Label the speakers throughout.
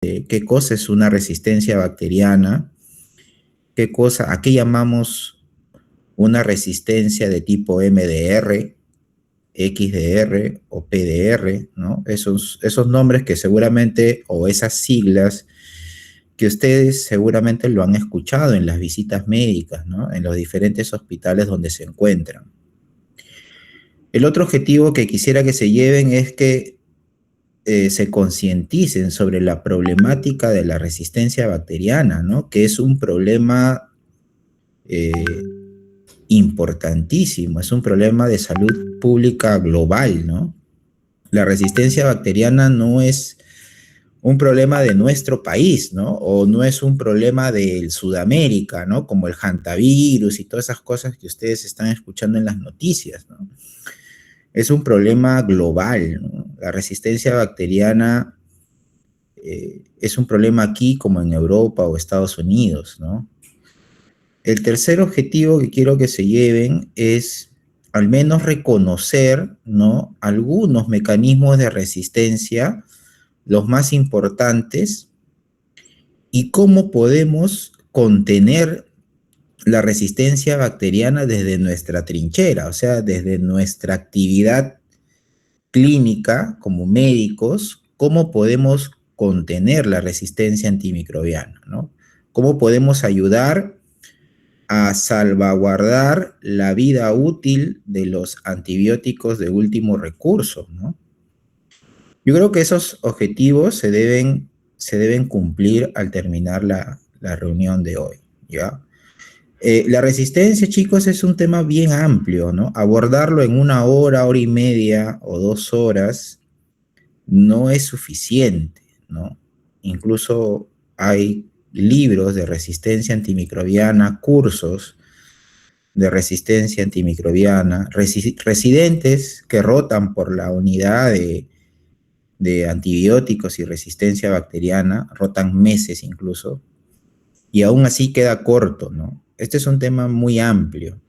Speaker 1: qué cosa es una resistencia bacteriana, a qué llamamos una resistencia de tipo MDR, XDR o PDR, ¿no? Esos nombres que seguramente, o esas siglas, que ustedes seguramente lo han escuchado en las visitas médicas, ¿no? En los diferentes hospitales donde se encuentran. El otro objetivo que quisiera que se lleven es que se concienticen sobre la problemática de la resistencia bacteriana, ¿no? Que es un problema eh, importantísimo, es un problema de salud pública global, ¿no? La resistencia bacteriana no es un problema de nuestro país, ¿no? O no es un problema de Sudamérica, ¿no? Como el hantavirus y todas esas cosas que ustedes están escuchando en las noticias, ¿no? Es un problema global, ¿no? La resistencia bacteriana es un problema aquí como en Europa o Estados Unidos, ¿no? El tercer objetivo que quiero que se lleven es al menos reconocer, ¿no? Algunos mecanismos de resistencia, los más importantes, y cómo podemos contener la resistencia bacteriana desde nuestra trinchera, o sea, desde nuestra actividad clínica como médicos, cómo podemos contener la resistencia antimicrobiana, ¿no? Cómo podemos ayudar a salvaguardar la vida útil de los antibióticos de último recurso, ¿no? Yo creo que esos objetivos se deben cumplir al terminar la reunión de hoy, ¿ya? La resistencia, chicos, es un tema bien amplio, ¿no? Abordarlo en una hora, hora y media o 2 horas no es suficiente, ¿no? Incluso hay libros de resistencia antimicrobiana, cursos de resistencia antimicrobiana, residentes que rotan por la unidad de antibióticos y resistencia bacteriana, rotan meses incluso, y aún así queda corto, ¿no? Este es un tema muy amplio.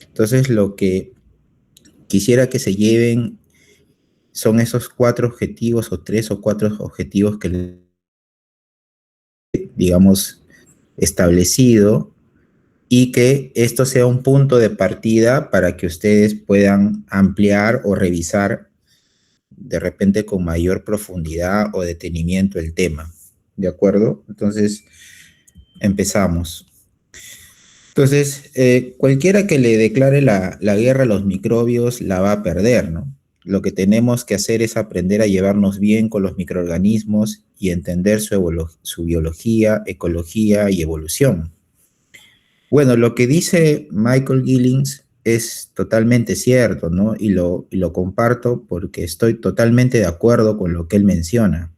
Speaker 1: Entonces, lo que quisiera que se lleven son esos 4 objetivos o 3 o 4 objetivos que, digamos, establecido, y que esto sea un punto de partida para que ustedes puedan ampliar o revisar de repente con mayor profundidad o detenimiento el tema. ¿De acuerdo? Entonces, empezamos. Entonces, cualquiera que le declare la guerra a los microbios la va a perder, ¿no? Lo que tenemos que hacer es aprender a llevarnos bien con los microorganismos y entender su biología, ecología y evolución. Bueno, lo que dice Michael Gillings es totalmente cierto, ¿no? Y lo comparto porque estoy totalmente de acuerdo con lo que él menciona.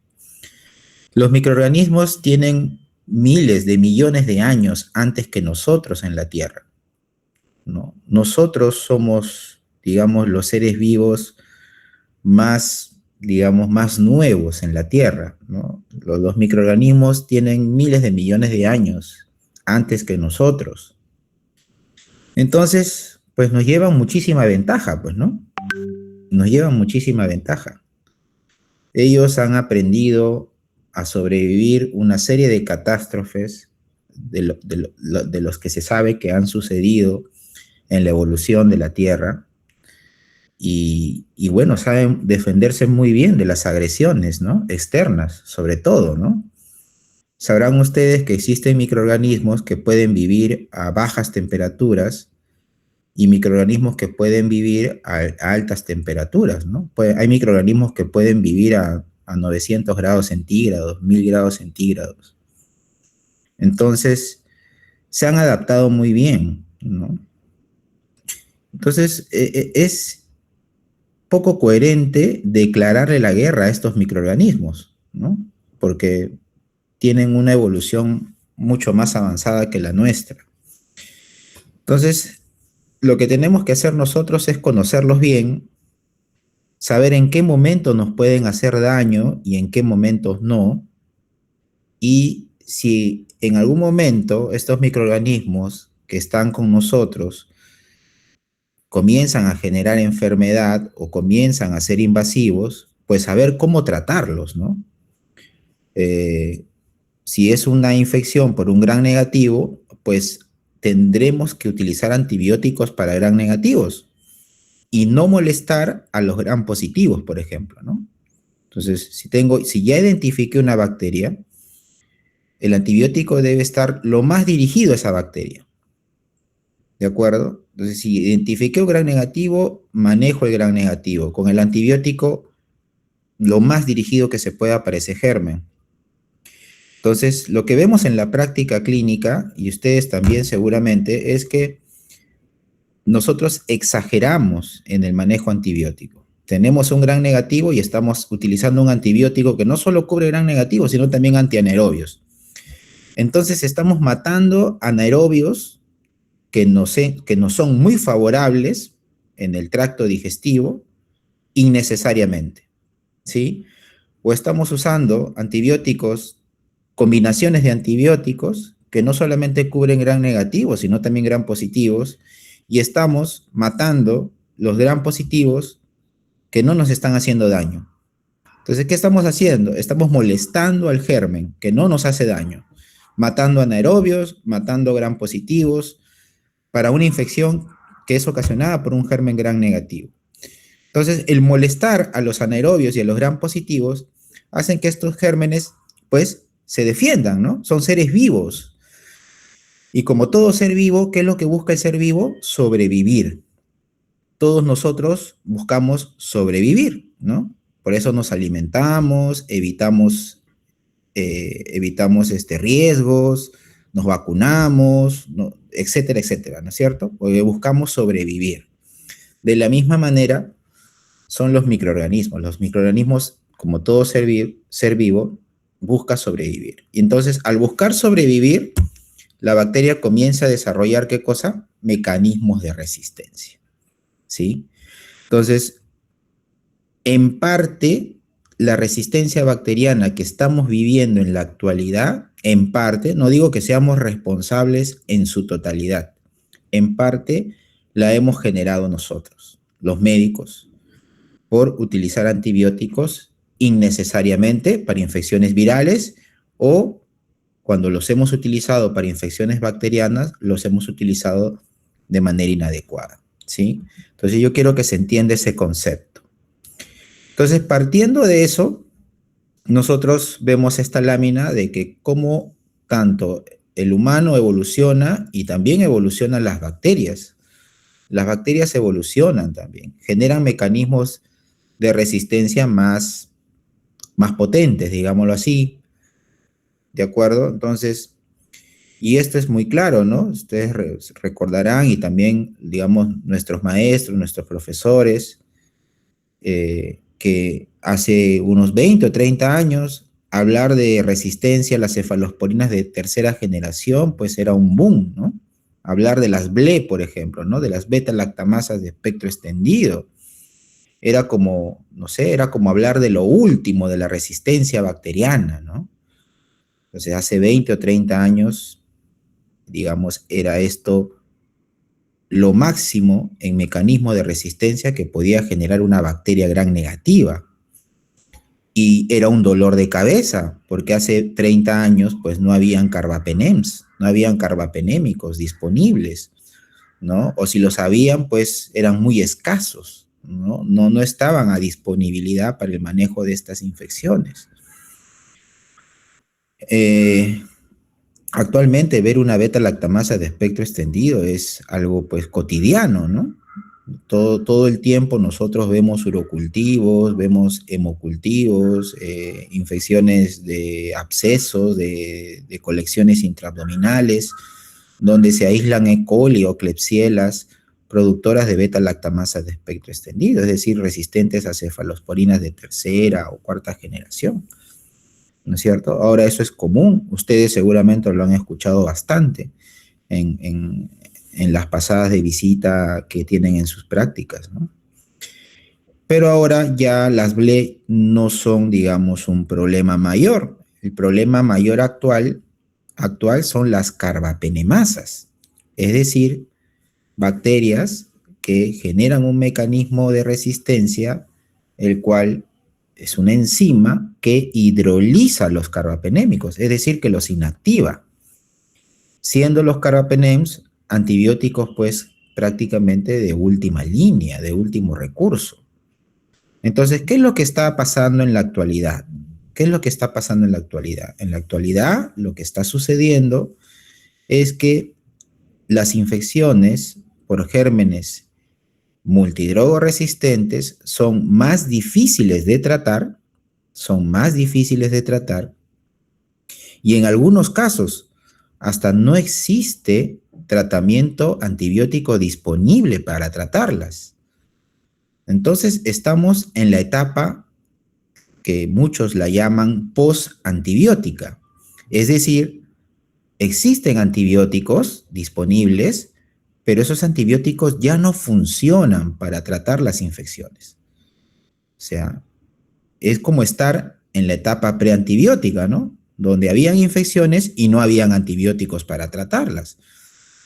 Speaker 1: Los microorganismos tienen miles de millones de años antes que nosotros en la Tierra, ¿no? Nosotros somos, digamos, los seres vivos más, digamos, más nuevos en la Tierra, ¿no? Los microorganismos tienen miles de millones de años antes que nosotros. Entonces, pues nos llevan muchísima ventaja, pues, ¿no? Nos llevan muchísima ventaja. Ellos han aprendido a sobrevivir una serie de catástrofes de los que se sabe que han sucedido en la evolución de la Tierra y bueno, saben defenderse muy bien de las agresiones, ¿no? Externas, sobre todo, ¿no? Sabrán ustedes que existen microorganismos que pueden vivir a bajas temperaturas y microorganismos que pueden vivir a altas temperaturas, ¿no? Hay microorganismos que pueden vivir a 900 grados centígrados, 1000 grados centígrados. Entonces, se han adaptado muy bien, ¿no? Entonces, es poco coherente declararle la guerra a estos microorganismos, ¿no? Porque tienen una evolución mucho más avanzada que la nuestra. Entonces, lo que tenemos que hacer nosotros es conocerlos bien, saber en qué momento nos pueden hacer daño y en qué momentos no, y si en algún momento estos microorganismos que están con nosotros comienzan a generar enfermedad o comienzan a ser invasivos, pues saber cómo tratarlos, ¿no? Eh, si es una infección por un gram negativo, pues tendremos que utilizar antibióticos para gram negativos y no molestar a los gram positivos, por ejemplo, ¿no? Entonces, si ya identifique una bacteria, el antibiótico debe estar lo más dirigido a esa bacteria, ¿de acuerdo? Entonces, si identifique un gram negativo, manejo el gram negativo con el antibiótico lo más dirigido que se pueda para ese germen. Entonces, lo que vemos en la práctica clínica, y ustedes también seguramente, es que nosotros exageramos en el manejo antibiótico. Tenemos un gram negativo y estamos utilizando un antibiótico que no solo cubre gram negativo, sino también antianaerobios. Entonces, estamos matando anaerobios que no son muy favorables en el tracto digestivo innecesariamente, ¿sí? O estamos usando antibióticos, combinaciones de antibióticos que no solamente cubren gram negativos, sino también gram positivos, y estamos matando los gram positivos que no nos están haciendo daño. Entonces, ¿qué estamos haciendo? Estamos molestando al germen que no nos hace daño, matando anaerobios, matando gram positivos para una infección que es ocasionada por un germen gram negativo. Entonces, el molestar a los anaerobios y a los gram positivos hacen que estos gérmenes, pues, se defiendan, ¿no? Son seres vivos. Y como todo ser vivo, ¿qué es lo que busca el ser vivo? Sobrevivir. Todos nosotros buscamos sobrevivir, ¿no? Por eso nos alimentamos, evitamos riesgos, nos vacunamos, ¿no? Etcétera, etcétera, ¿no es cierto? Porque buscamos sobrevivir. De la misma manera, son los microorganismos. Los microorganismos, como todo ser vivo, busca sobrevivir. Y entonces, al buscar sobrevivir, la bacteria comienza a desarrollar, ¿qué cosa? Mecanismos de resistencia, ¿sí? Entonces, en parte, la resistencia bacteriana que estamos viviendo en la actualidad, en parte, no digo que seamos responsables en su totalidad, en parte la hemos generado nosotros, los médicos, por utilizar antibióticos innecesariamente para infecciones virales o cuando los hemos utilizado para infecciones bacterianas, los hemos utilizado de manera inadecuada, ¿sí? Entonces yo quiero que se entienda ese concepto. Entonces, partiendo de eso, nosotros vemos esta lámina de que cómo tanto el humano evoluciona y también evolucionan las bacterias. Las bacterias evolucionan también, generan mecanismos de resistencia más potentes, digámoslo así, ¿de acuerdo? Entonces, y esto es muy claro, ¿no? Ustedes recordarán y también, digamos, nuestros maestros, nuestros profesores, que hace unos 20 o 30 años, hablar de resistencia a las cefalosporinas de tercera generación, pues era un boom, ¿no? Hablar de las BLE, por ejemplo, ¿no? De las beta-lactamasas de espectro extendido. Era como, no sé, era como hablar de lo último de la resistencia bacteriana, ¿no? Entonces, hace 20 o 30 años, digamos, era esto lo máximo en mecanismo de resistencia que podía generar una bacteria gram negativa. Y era un dolor de cabeza, porque hace 30 años, pues no habían carbapenems, no habían carbapenémicos disponibles, ¿no? O si los habían, pues eran muy escasos, ¿no? No estaban a disponibilidad para el manejo de estas infecciones. Eh, Actualmente ver una beta-lactamasa de espectro extendido es algo pues cotidiano, ¿no? Todo el tiempo nosotros vemos urocultivos, vemos hemocultivos, infecciones de abscesos, de colecciones intraabdominales, donde se aíslan E. coli o Klebsielas productoras de beta-lactamasa de espectro extendido, es decir, resistentes a cefalosporinas de tercera o cuarta generación, ¿no es cierto? Ahora eso es común, ustedes seguramente lo han escuchado bastante en las pasadas de visita que tienen en sus prácticas, ¿no? Pero ahora ya las BLE no son, digamos, un problema mayor. El problema mayor actual son las carbapenemasas, es decir, bacterias que generan un mecanismo de resistencia, el cual es una enzima que hidroliza los carbapenémicos, es decir, que los inactiva, siendo los carbapenems antibióticos pues prácticamente de última línea, de último recurso. Entonces, ¿qué es lo que está pasando en la actualidad? ¿Qué es lo que está pasando en la actualidad? En la actualidad, lo que está sucediendo es que las infecciones por gérmenes multidrogoresistentes son más difíciles de tratar, y en algunos casos hasta no existe tratamiento antibiótico disponible para tratarlas. Entonces estamos en la etapa que muchos la llaman post-antibiótica. Es decir, existen antibióticos disponibles, pero esos antibióticos ya no funcionan para tratar las infecciones. O sea, es como estar en la etapa preantibiótica, ¿no? Donde habían infecciones y no habían antibióticos para tratarlas.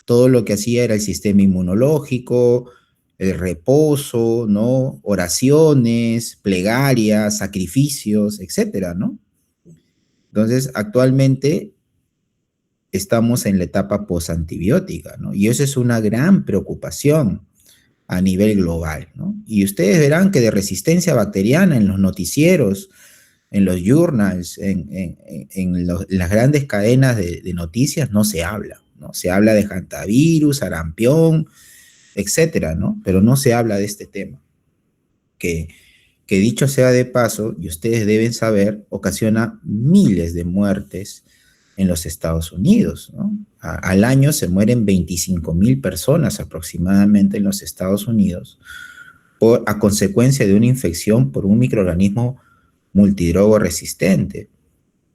Speaker 1: Todo lo que hacía era el sistema inmunológico, el reposo, ¿no? Oraciones, plegarias, sacrificios, etcétera, ¿no? Entonces, actualmente estamos en la etapa posantibiótica, ¿no? Y eso es una gran preocupación a nivel global, ¿no? Y ustedes verán que de resistencia bacteriana en los noticieros, en los journals, en las grandes cadenas de noticias no se habla, ¿no? Se habla de hantavirus, sarampión, etcétera, ¿no? Pero no se habla de este tema, que, que dicho sea de paso, y ustedes deben saber, ocasiona miles de muertes en los Estados Unidos, ¿no? Al año se mueren 25.000 personas aproximadamente en los Estados Unidos a consecuencia de una infección por un microorganismo multidrogo resistente,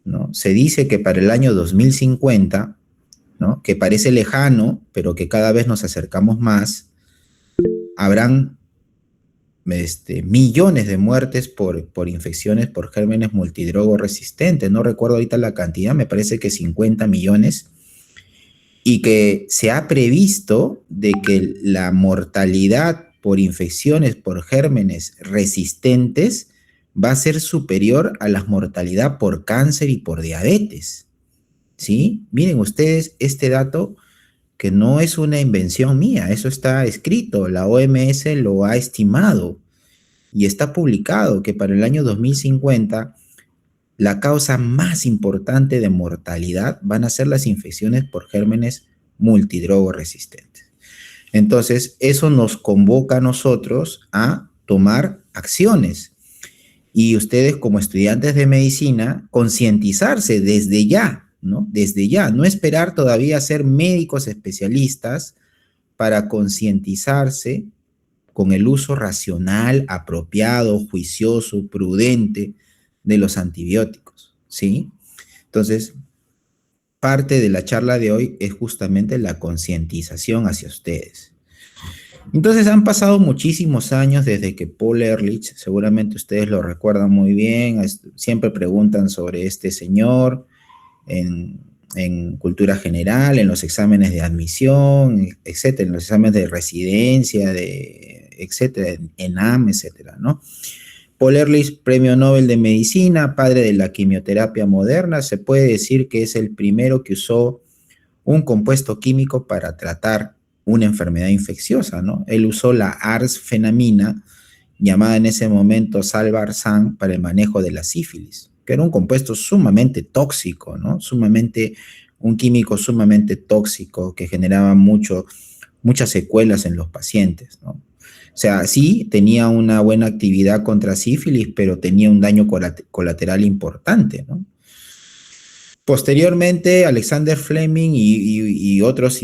Speaker 1: ¿no? Se dice que para el año 2050, ¿no? Que parece lejano, pero que cada vez nos acercamos más, habrán millones de muertes por infecciones por gérmenes multidrogo resistentes. No recuerdo ahorita la cantidad, me parece que 50 millones. Y que se ha previsto de que la mortalidad por infecciones por gérmenes resistentes va a ser superior a la mortalidad por cáncer y por diabetes. ¿Sí? Miren ustedes este dato que no es una invención mía, eso está escrito, la OMS lo ha estimado y está publicado que para el año 2050 la causa más importante de mortalidad van a ser las infecciones por gérmenes multidrogo resistentes. Entonces, eso nos convoca a nosotros a tomar acciones. Y ustedes como estudiantes de medicina, concientizarse desde ya, ¿no? Desde ya, no esperar todavía a ser médicos especialistas para concientizarse con el uso racional, apropiado, juicioso, prudente de los antibióticos, ¿sí? Entonces, parte de la charla de hoy es justamente la concientización hacia ustedes. Entonces, han pasado muchísimos años desde que Paul Ehrlich, seguramente ustedes lo recuerdan muy bien, siempre preguntan sobre este señor en cultura general, en los exámenes de admisión, etcétera, en los exámenes de residencia, etcétera, en ENAM, etcétera, ¿no? Paul Ehrlich, premio Nobel de Medicina, padre de la quimioterapia moderna, se puede decir que es el primero que usó un compuesto químico para tratar una enfermedad infecciosa, ¿no? Él usó la arsfenamina, llamada en ese momento salvarsan, para el manejo de la sífilis, que era un compuesto sumamente tóxico, ¿no? Un químico sumamente tóxico que generaba muchas secuelas en los pacientes, ¿no? O sea, sí, tenía una buena actividad contra sífilis, pero tenía un daño colateral importante, ¿no? Posteriormente, Alexander Fleming y otros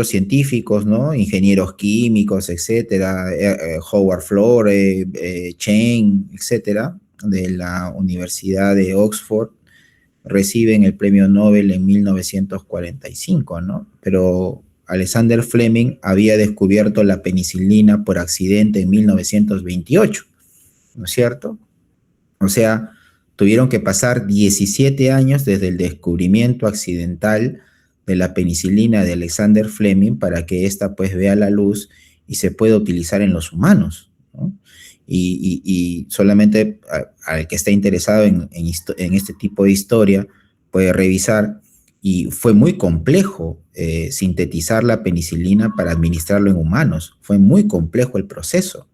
Speaker 1: científicos, ¿no? Ingenieros químicos, etcétera, Howard Flore, Chen, etcétera, de la Universidad de Oxford, reciben el premio Nobel en 1945, ¿no? Pero Alexander Fleming había descubierto la penicilina por accidente en 1928, ¿no es cierto? O sea, tuvieron que pasar 17 años desde el descubrimiento accidental de la penicilina de Alexander Fleming para que ésta pues vea la luz y se pueda utilizar en los humanos, ¿no? y solamente al que esté interesado en este tipo de historia puede revisar, y fue muy complejo sintetizar la penicilina para administrarlo en humanos, fue muy complejo el proceso,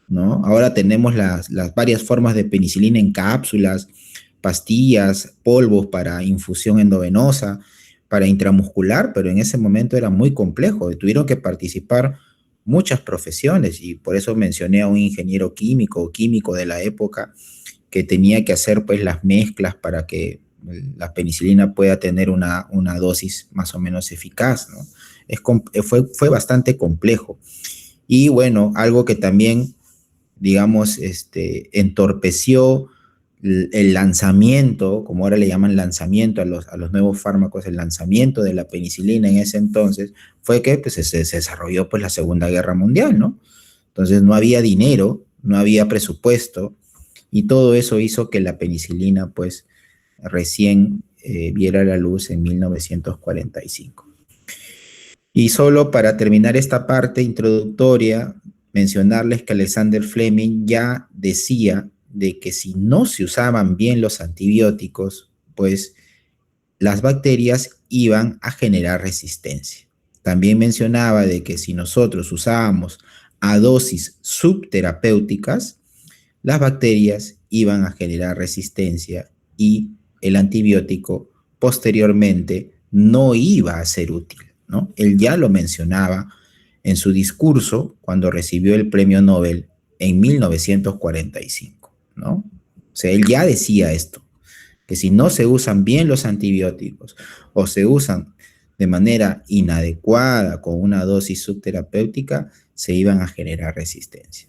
Speaker 1: ¿no? Ahora tenemos las varias formas de penicilina en cápsulas, pastillas, polvos para infusión endovenosa, para intramuscular, pero en ese momento era muy complejo, tuvieron que participar muchas profesiones, y por eso mencioné a un ingeniero químico o químico de la época que tenía que hacer pues las mezclas para que la penicilina pueda tener una dosis más o menos eficaz, ¿no? Fue bastante complejo. Y bueno, algo que también, digamos, entorpeció el lanzamiento, como ahora le llaman lanzamiento a los nuevos fármacos, el lanzamiento de la penicilina en ese entonces, fue que pues, se desarrolló pues, la Segunda Guerra Mundial, ¿no? Entonces no había dinero, no había presupuesto, y todo eso hizo que la penicilina pues recién viera la luz en 1945. Y solo para terminar esta parte introductoria, mencionarles que Alexander Fleming ya decía de que si no se usaban bien los antibióticos, pues las bacterias iban a generar resistencia. También mencionaba de que si nosotros usábamos a dosis subterapéuticas, las bacterias iban a generar resistencia y el antibiótico posteriormente no iba a ser útil, ¿no? Él ya lo mencionaba en su discurso cuando recibió el premio Nobel en 1945, ¿no? O sea, él ya decía esto, que si no se usan bien los antibióticos o se usan de manera inadecuada con una dosis subterapéutica, se iban a generar resistencia.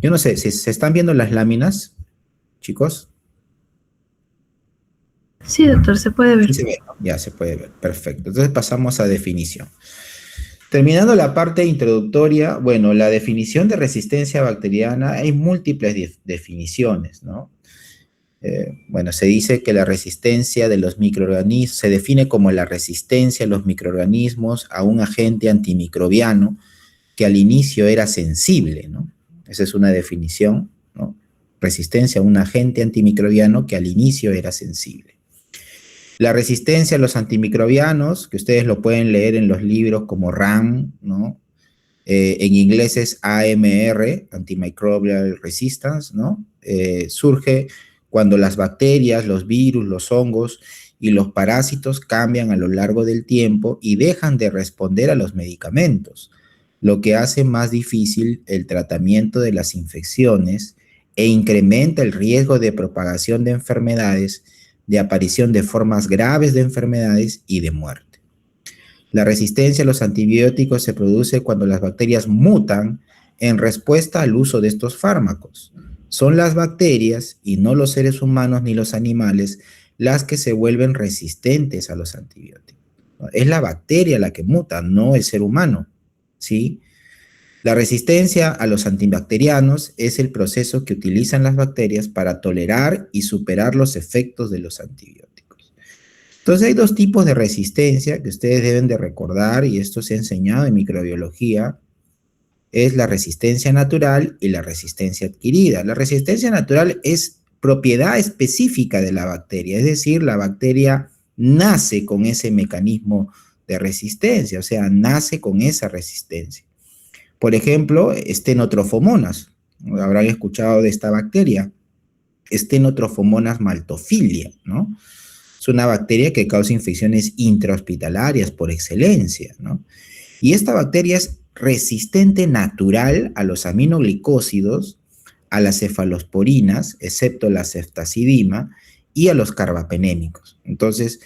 Speaker 1: Yo no sé, si se están viendo las láminas, chicos.
Speaker 2: Sí, doctor, se puede ver.
Speaker 1: Sí se ve, ¿no? Ya se puede ver, perfecto. Entonces pasamos a definición. Terminando la parte introductoria, bueno, la definición de resistencia bacteriana, hay múltiples definiciones, ¿no? Bueno, se dice que la resistencia de los microorganismos se define como la resistencia de los microorganismos a un agente antimicrobiano que al inicio era sensible, ¿no? Esa es una definición, ¿no? Resistencia a un agente antimicrobiano que al inicio era sensible. La resistencia a los antimicrobianos, que ustedes lo pueden leer en los libros como RAM, ¿no? En inglés es AMR, Antimicrobial Resistance, ¿no? Surge cuando las bacterias, los virus, los hongos y los parásitos cambian a lo largo del tiempo y dejan de responder a los medicamentos, lo que hace más difícil el tratamiento de las infecciones e incrementa el riesgo de propagación de enfermedades, de aparición de formas graves de enfermedades y de muerte. La resistencia a los antibióticos se produce cuando las bacterias mutan en respuesta al uso de estos fármacos. Son las bacterias y no los seres humanos ni los animales las que se vuelven resistentes a los antibióticos. Es la bacteria la que muta, no el ser humano, ¿sí? La resistencia a los antibacterianos es el proceso que utilizan las bacterias para tolerar y superar los efectos de los antibióticos. Entonces hay dos tipos de resistencia que ustedes deben de recordar, y esto se ha enseñado en microbiología. Es la resistencia natural y la resistencia adquirida. La resistencia natural es propiedad específica de la bacteria, es decir, la bacteria nace con ese mecanismo de resistencia, o sea, nace con esa resistencia. Por ejemplo, Stenotrofomonas. Habrán escuchado de esta bacteria. Stenotrofomonas maltophilia, ¿no? Es una bacteria que causa infecciones intrahospitalarias por excelencia, ¿no? Y esta bacteria es resistente natural a los aminoglicósidos, a las cefalosporinas, excepto la ceftazidima, y a los carbapenémicos. Entonces,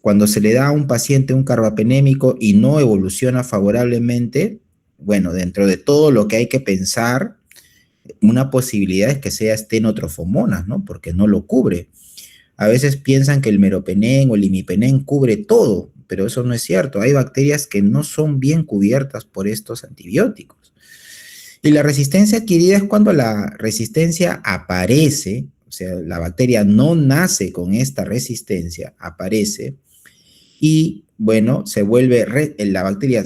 Speaker 1: cuando se le da a un paciente un carbapenémico y no evoluciona favorablemente, bueno, dentro de todo lo que hay que pensar, una posibilidad es que sea Stenotrofomonas, ¿no? Porque no lo cubre. A veces piensan que el meropenem o el imipenem cubre todo, pero eso no es cierto. Hay bacterias que no son bien cubiertas por estos antibióticos. Y la resistencia adquirida es cuando la resistencia aparece, o sea, la bacteria no nace con esta resistencia, aparece, y bueno, la bacteria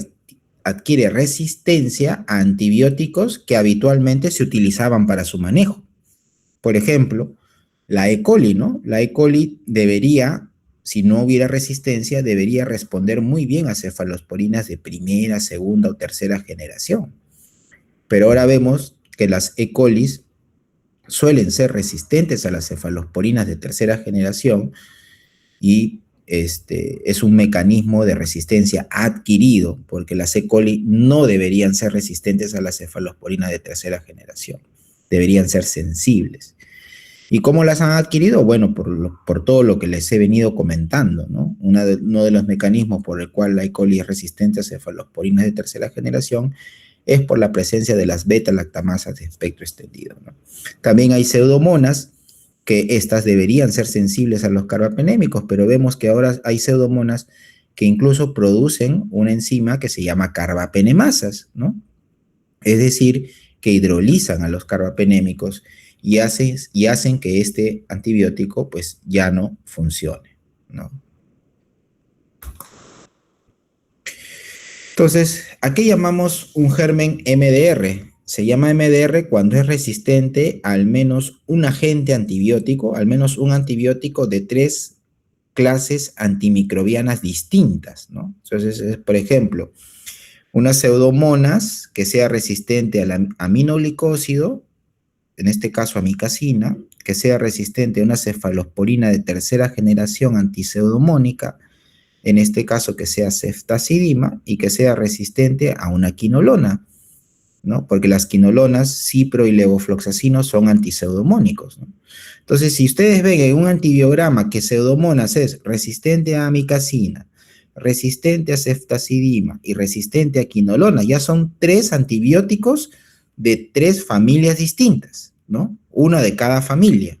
Speaker 1: adquiere resistencia a antibióticos que habitualmente se utilizaban para su manejo. Por ejemplo, la E. coli, ¿no? La E. coli debería, si no hubiera resistencia, debería responder muy bien a cefalosporinas de primera, segunda o tercera generación. Pero ahora vemos que las E. colis suelen ser resistentes a las cefalosporinas de tercera generación y es un mecanismo de resistencia adquirido, porque las E. coli no deberían ser resistentes a las cefalosporinas de tercera generación, deberían ser sensibles. ¿Y cómo las han adquirido? Bueno, por todo lo que les he venido comentando, ¿no? Uno de los mecanismos por el cual la E. coli es resistente a cefalosporinas de tercera generación es por la presencia de las beta-lactamasas de espectro extendido, ¿no? También hay pseudomonas, que estas deberían ser sensibles a los carbapenémicos, pero vemos que ahora hay pseudomonas que incluso producen una enzima que se llama carbapenemasas, ¿no? Es decir, que hidrolizan a los carbapenémicos y hacen que este antibiótico pues ya no funcione, ¿no? Entonces, ¿a qué llamamos un germen MDR? Se llama MDR cuando es resistente a al menos un agente antibiótico, al menos un antibiótico de 3 clases antimicrobianas distintas, ¿no? Entonces, por ejemplo, una pseudomonas que sea resistente al aminoglicósido, en este caso amicacina, que sea resistente a una cefalosporina de tercera generación antipseudomónica, en este caso que sea ceftazidima, y que sea resistente a una quinolona, ¿no? Porque las quinolonas, cipro y levofloxacino, son antipseudomónicos, ¿no? Entonces, si ustedes ven en un antibiograma que pseudomonas es resistente a amicacina, resistente a ceftazidima y resistente a quinolona, ya son 3 antibióticos de 3 familias distintas, ¿no? Una de cada familia.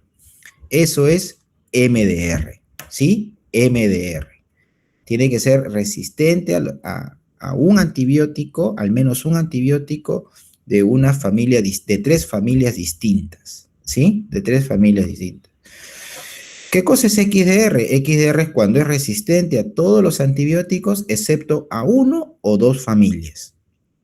Speaker 1: Eso es MDR, ¿sí? MDR. Tiene que ser resistente a un antibiótico, al menos un antibiótico de una familia, de 3 familias distintas, ¿sí? De 3 familias distintas. ¿Qué cosa es XDR? XDR es cuando es resistente a todos los antibióticos excepto a 1 o 2 familias,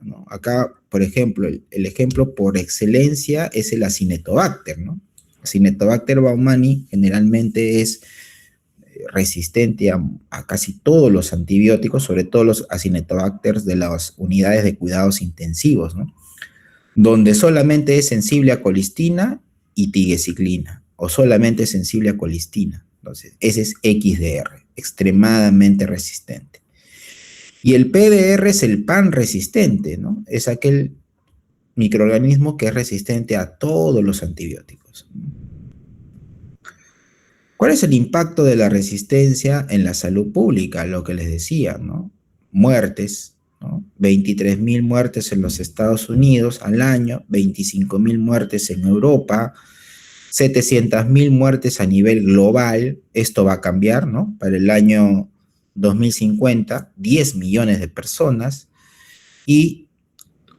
Speaker 1: ¿no? Acá, por ejemplo, el ejemplo por excelencia es el Acinetobacter, ¿no? Acinetobacter baumannii generalmente es resistente a casi todos los antibióticos, sobre todo los acinetobacters de las unidades de cuidados intensivos, ¿no? Donde solamente es sensible a colistina y tigecyclina, o solamente es sensible a colistina. Entonces, ese es XDR, extremadamente resistente. Y el PDR es el pan resistente, ¿no? Es aquel microorganismo que es resistente a todos los antibióticos. ¿Cuál es el impacto de la resistencia en la salud pública? Lo que les decía, ¿no? Muertes, ¿no? 23.000 muertes en los Estados Unidos al año, 25.000 muertes en Europa, 700.000 muertes a nivel global. Esto va a cambiar, ¿no? Para el año 2050, 10 millones de personas. Y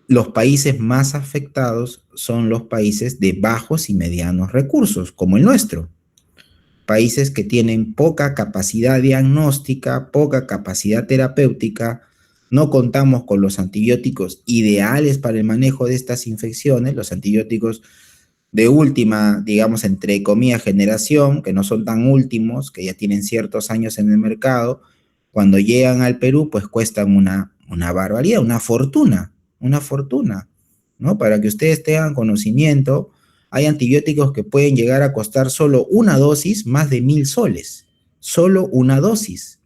Speaker 1: los países más afectados son los países de bajos y medianos recursos, como el nuestro. Países que tienen poca capacidad diagnóstica, poca capacidad terapéutica, no contamos con los antibióticos ideales para el manejo de estas infecciones, los antibióticos de última, digamos, entre comillas, generación, que no son tan últimos, que ya tienen ciertos años en el mercado, cuando llegan al Perú, pues cuestan una barbaridad, una fortuna, ¿no? Para que ustedes tengan conocimiento, hay antibióticos que pueden llegar a costar solo una dosis más de 1.000 soles, solo una dosis.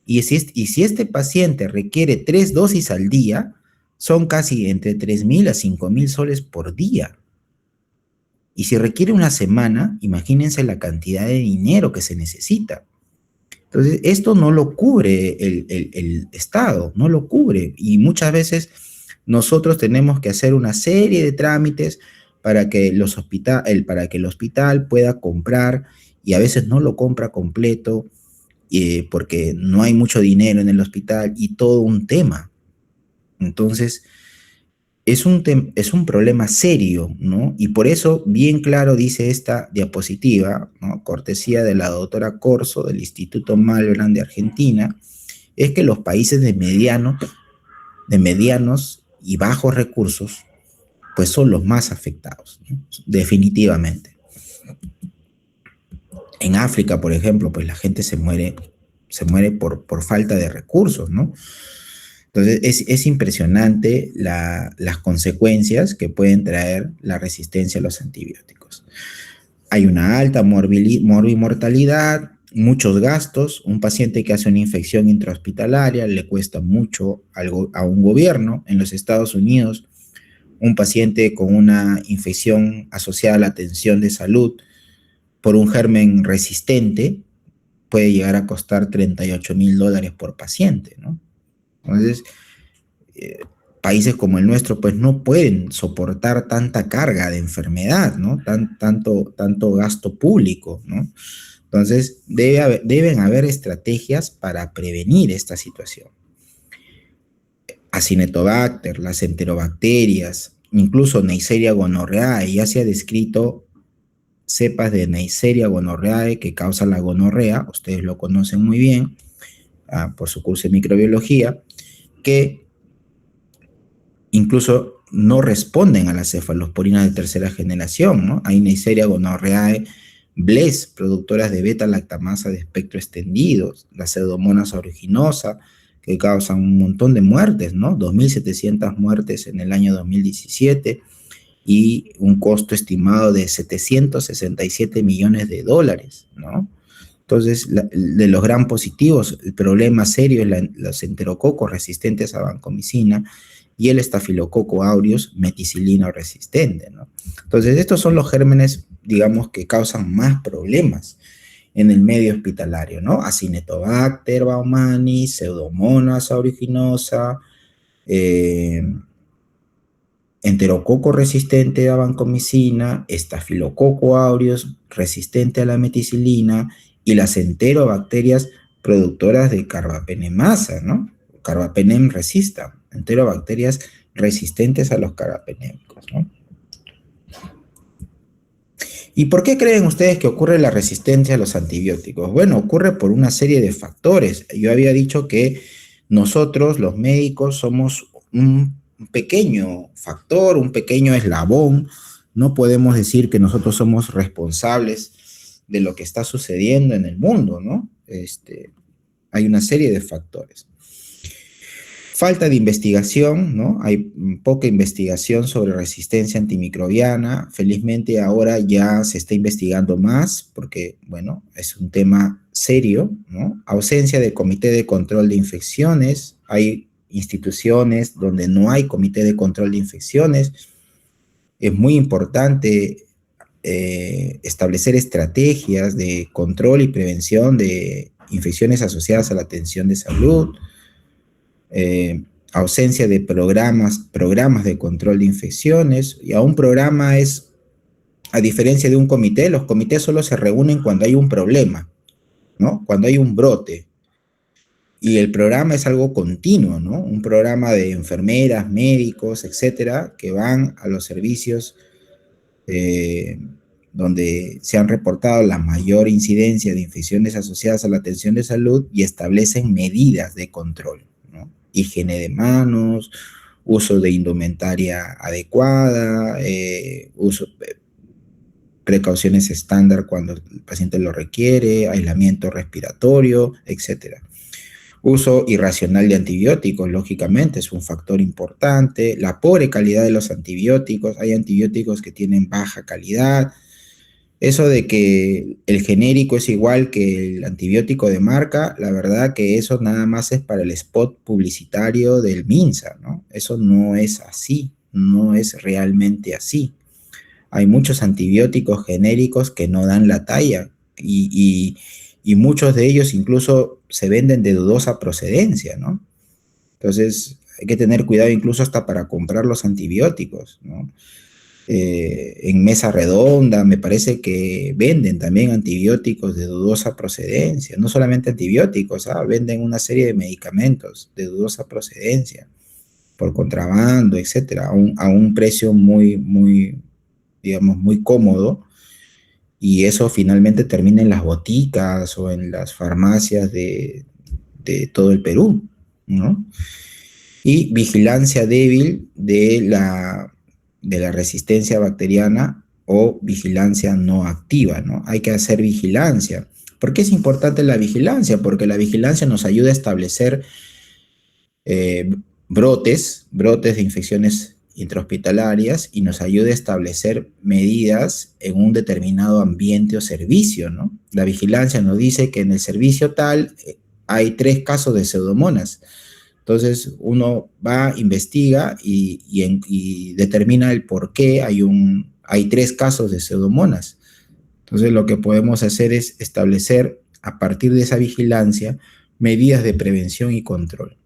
Speaker 1: Y si este paciente requiere 3 dosis al día, son casi entre 3.000 a 5.000 soles por día. Y si requiere una semana, imagínense la cantidad de dinero que se necesita. Entonces, esto no lo cubre el Estado, no lo cubre. Y muchas veces nosotros tenemos que hacer una serie de trámites para que el hospital pueda comprar, y a veces no lo compra completo porque no hay mucho dinero en el hospital y todo un tema. Entonces, es un problema serio, ¿no? Y por eso, bien claro dice esta diapositiva, ¿no? Cortesía de la doctora Corso del Instituto Malbrán de Argentina, es que los países de mediano de medianos y bajos recursos, pues son los más afectados, ¿no? Definitivamente. En África, por ejemplo, pues la gente se muere por falta de recursos, ¿no? Entonces, es impresionante las consecuencias que pueden traer la resistencia a los antibióticos. Hay una alta mortalidad, muchos gastos. Un paciente que hace una infección intrahospitalaria le cuesta mucho a un gobierno. En los Estados Unidos, un paciente con una infección asociada a la atención de salud por un germen resistente puede llegar a costar $38,000 por paciente, ¿no? Entonces, países como el nuestro pues no pueden soportar tanta carga de enfermedad, ¿no? Tanto gasto público, ¿no? Entonces, deben haber estrategias para prevenir esta situación. Acinetobacter, las enterobacterias, incluso Neisseria gonorrhoeae, ya se ha descrito cepas de Neisseria gonorrhoeae que causan la gonorrea, ustedes lo conocen muy bien por su curso de microbiología, que incluso no responden a las cefalosporinas de tercera generación, ¿no? Hay Neisseria gonorrhoeae bless, productoras de beta-lactamasa de espectro extendido, la Pseudomonas aeruginosa, que causan un montón de muertes, ¿no? 2.700 muertes en el año 2017 y un costo estimado de $767 millones, ¿no? Entonces, de los gran positivos, el problema serio es los enterococos resistentes a vancomicina y el estafilococo aureus meticilina resistente, ¿no? Entonces, estos son los gérmenes, digamos, que causan más problemas en el medio hospitalario, ¿no? Acinetobacter baumannii, Pseudomonas aeruginosa, enterococo resistente a vancomicina, estafilococo aureus resistente a la meticilina y las enterobacterias productoras de carbapenemasa, ¿no? Carbapenem resistant, enterobacterias resistentes a los carbapenémicos, ¿no? ¿Y por qué creen ustedes que ocurre la resistencia a los antibióticos? Bueno, ocurre por una serie de factores. Yo había dicho que nosotros, los médicos, somos un pequeño factor, un pequeño eslabón. No podemos decir que nosotros somos responsables de lo que está sucediendo en el mundo, ¿no? Hay una serie de factores. Falta de investigación, ¿no? Hay poca investigación sobre resistencia antimicrobiana. Felizmente ahora ya se está investigando más porque, bueno, es un tema serio, ¿no? Ausencia de comité de control de infecciones. Hay instituciones donde no hay comité de control de infecciones. Es muy importante establecer estrategias de control y prevención de infecciones asociadas a la atención de salud. Ausencia de programas de control de infecciones, y a un programa es, a diferencia de un comité, los comités solo se reúnen cuando hay un problema, ¿no? Cuando hay un brote, y el programa es algo continuo, ¿no? Un programa de enfermeras, médicos, etcétera, que van a los servicios donde se han reportado la mayor incidencia de infecciones asociadas a la atención de salud y establecen medidas de control, ¿no? Higiene de manos, uso de indumentaria adecuada, precauciones estándar cuando el paciente lo requiere, aislamiento respiratorio, etc. Uso irracional de antibióticos, lógicamente, es un factor importante. La pobre calidad de los antibióticos, hay antibióticos que tienen baja calidad. Eso de que el genérico es igual que el antibiótico de marca, la verdad que eso nada más es para el spot publicitario del MINSA, ¿no? Eso no es así, no es realmente así. Hay muchos antibióticos genéricos que no dan la talla y muchos de ellos incluso se venden de dudosa procedencia, ¿no? Entonces hay que tener cuidado incluso hasta para comprar los antibióticos, ¿no? En Mesa Redonda me parece que venden también antibióticos de dudosa procedencia, no solamente antibióticos, venden una serie de medicamentos de dudosa procedencia por contrabando, etcétera, a un precio digamos, muy cómodo, y eso finalmente termina en las boticas o en las farmacias de todo el Perú, ¿no? y vigilancia débil de la resistencia bacteriana o vigilancia no activa, ¿no? Hay que hacer vigilancia. ¿Por qué es importante la vigilancia? Porque la vigilancia nos ayuda a establecer eh, brotes de infecciones intrahospitalarias y nos ayuda a establecer medidas en un determinado ambiente o servicio, ¿no? La vigilancia nos dice que en el servicio tal hay 3 casos de pseudomonas. Entonces uno va, investiga y determina el por qué hay 3 casos de pseudomonas. Entonces lo que podemos hacer es establecer a partir de esa vigilancia medidas de prevención y control.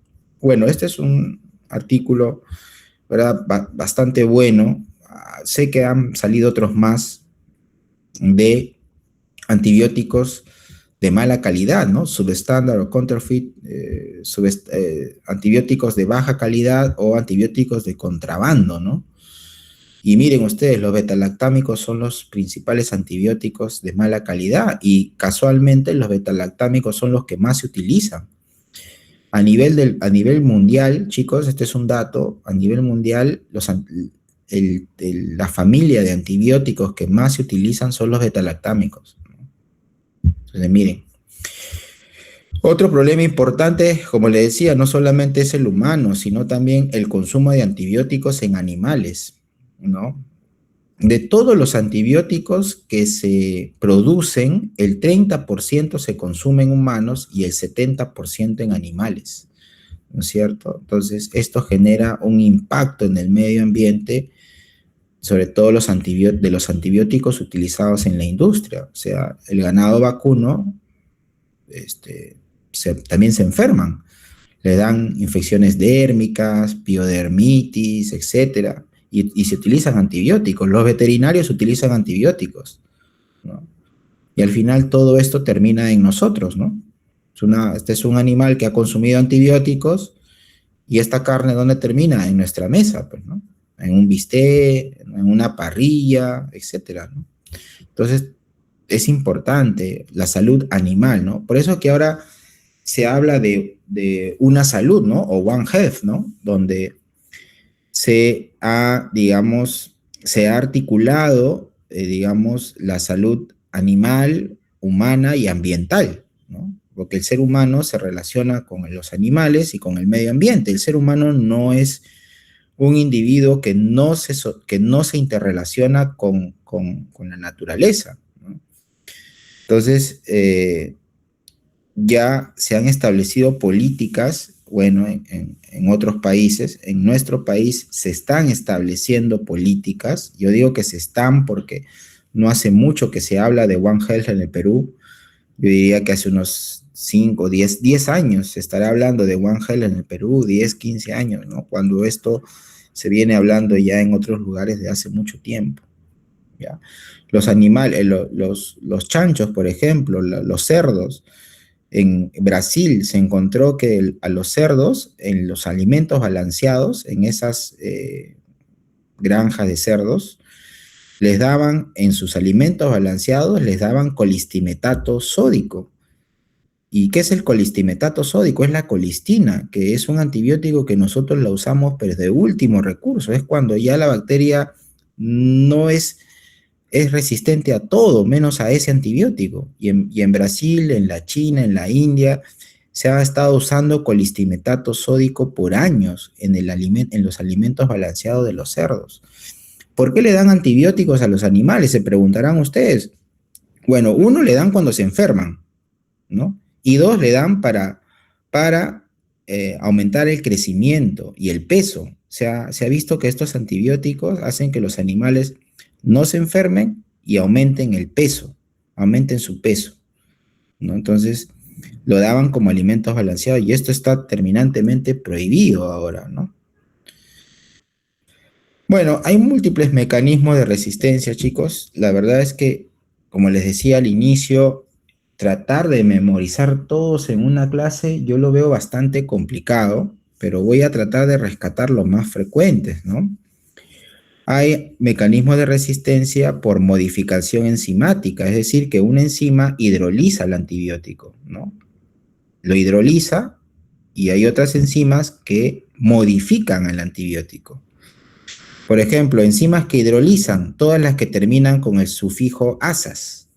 Speaker 1: Bueno, este es un artículo, ¿verdad? Bastante bueno. Sé que han salido otros más de antibióticos de mala calidad, ¿no? Subestándar o counterfeit, antibióticos de baja calidad o antibióticos de contrabando, ¿no? Y miren ustedes, los betalactámicos son los principales antibióticos de mala calidad y casualmente los betalactámicos son los que más se utilizan. A nivel mundial, chicos, este es un dato, a nivel mundial, la familia de antibióticos que más se utilizan son los betalactámicos. Entonces, miren. Otro problema importante, como le decía, no solamente es el humano, sino también el consumo de antibióticos en animales, ¿no? De todos los antibióticos que se producen, el 30% se consume en humanos y el 70% en animales, ¿no es cierto? Entonces, esto genera un impacto en el medio ambiente, sobre todo de los antibióticos utilizados en la industria. O sea, el ganado vacuno también se enferman, le dan infecciones dérmicas, piodermitis, etcétera, y se utilizan antibióticos. Los veterinarios utilizan antibióticos, ¿no? Y al final todo esto termina en nosotros, ¿no? Este es un animal que ha consumido antibióticos y esta carne, ¿dónde termina? En nuestra mesa, pues, ¿no? En un bistec, en una parrilla, etcétera, ¿no? Entonces, es importante la salud animal, ¿no? Por eso que ahora se habla de una salud, ¿no? O One Health, ¿no? Donde digamos, se ha articulado, digamos, la salud animal, humana y ambiental, ¿no? Porque el ser humano se relaciona con los animales y con el medio ambiente. El ser humano no es un individuo que no se interrelaciona con la naturaleza, ¿no? Entonces, ya se han establecido políticas, bueno, en otros países, en nuestro país se están estableciendo políticas. Yo digo que se están porque no hace mucho que se habla de One Health en el Perú. Yo diría que hace unos 5, 10 años se estará hablando de One Health en el Perú, 10, 15 años, ¿no? Cuando esto se viene hablando ya en otros lugares de hace mucho tiempo, ¿ya? Los animales, los chanchos, por ejemplo, los cerdos. En Brasil se encontró que a los cerdos, en los alimentos balanceados, en esas granjas de cerdos, les daban, en sus alimentos balanceados, les daban colistimetato sódico. ¿Y qué es el colistimetato sódico? Es la colistina, que es un antibiótico que nosotros la usamos, pero de último recurso. Es cuando ya la bacteria no es resistente a todo, menos a ese antibiótico. Y en Brasil, en la China, en la India, se ha estado usando colistimetato sódico por años en los alimentos balanceados de los cerdos. ¿Por qué le dan antibióticos a los animales? Se preguntarán ustedes. Bueno, uno le dan cuando se enferman, ¿no? Y dos, le dan para aumentar el crecimiento y el peso. Se ha visto que estos antibióticos hacen que los animales no se enfermen y aumenten el peso, aumenten su peso, ¿no? Entonces, lo daban como alimentos balanceados y esto está terminantemente prohibido ahora, ¿no? Bueno, hay múltiples mecanismos de resistencia, chicos. La verdad es que, como les decía al inicio, tratar de memorizar todos en una clase, yo lo veo bastante complicado, pero voy a tratar de rescatar los más frecuentes, ¿no? Hay mecanismos de resistencia por modificación enzimática, es decir, que una enzima hidroliza el antibiótico, ¿no? Lo hidroliza y hay otras enzimas que modifican el antibiótico. Por ejemplo, enzimas que hidrolizan, todas las que terminan con el sufijo asas,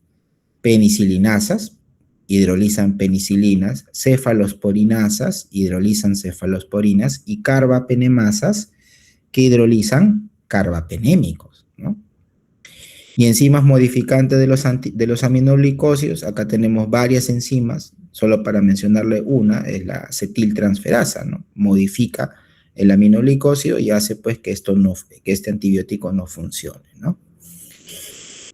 Speaker 1: penicilinasas, hidrolizan penicilinas, cefalosporinasas, hidrolizan cefalosporinas, y carbapenemasas, que hidrolizan carbapenémicos, ¿no? Y enzimas modificantes de los aminoglicosidos, acá tenemos varias enzimas, solo para mencionarle una, es la acetiltransferasa, ¿no? Modifica el aminoglicósido y hace pues que este antibiótico no funcione, ¿no?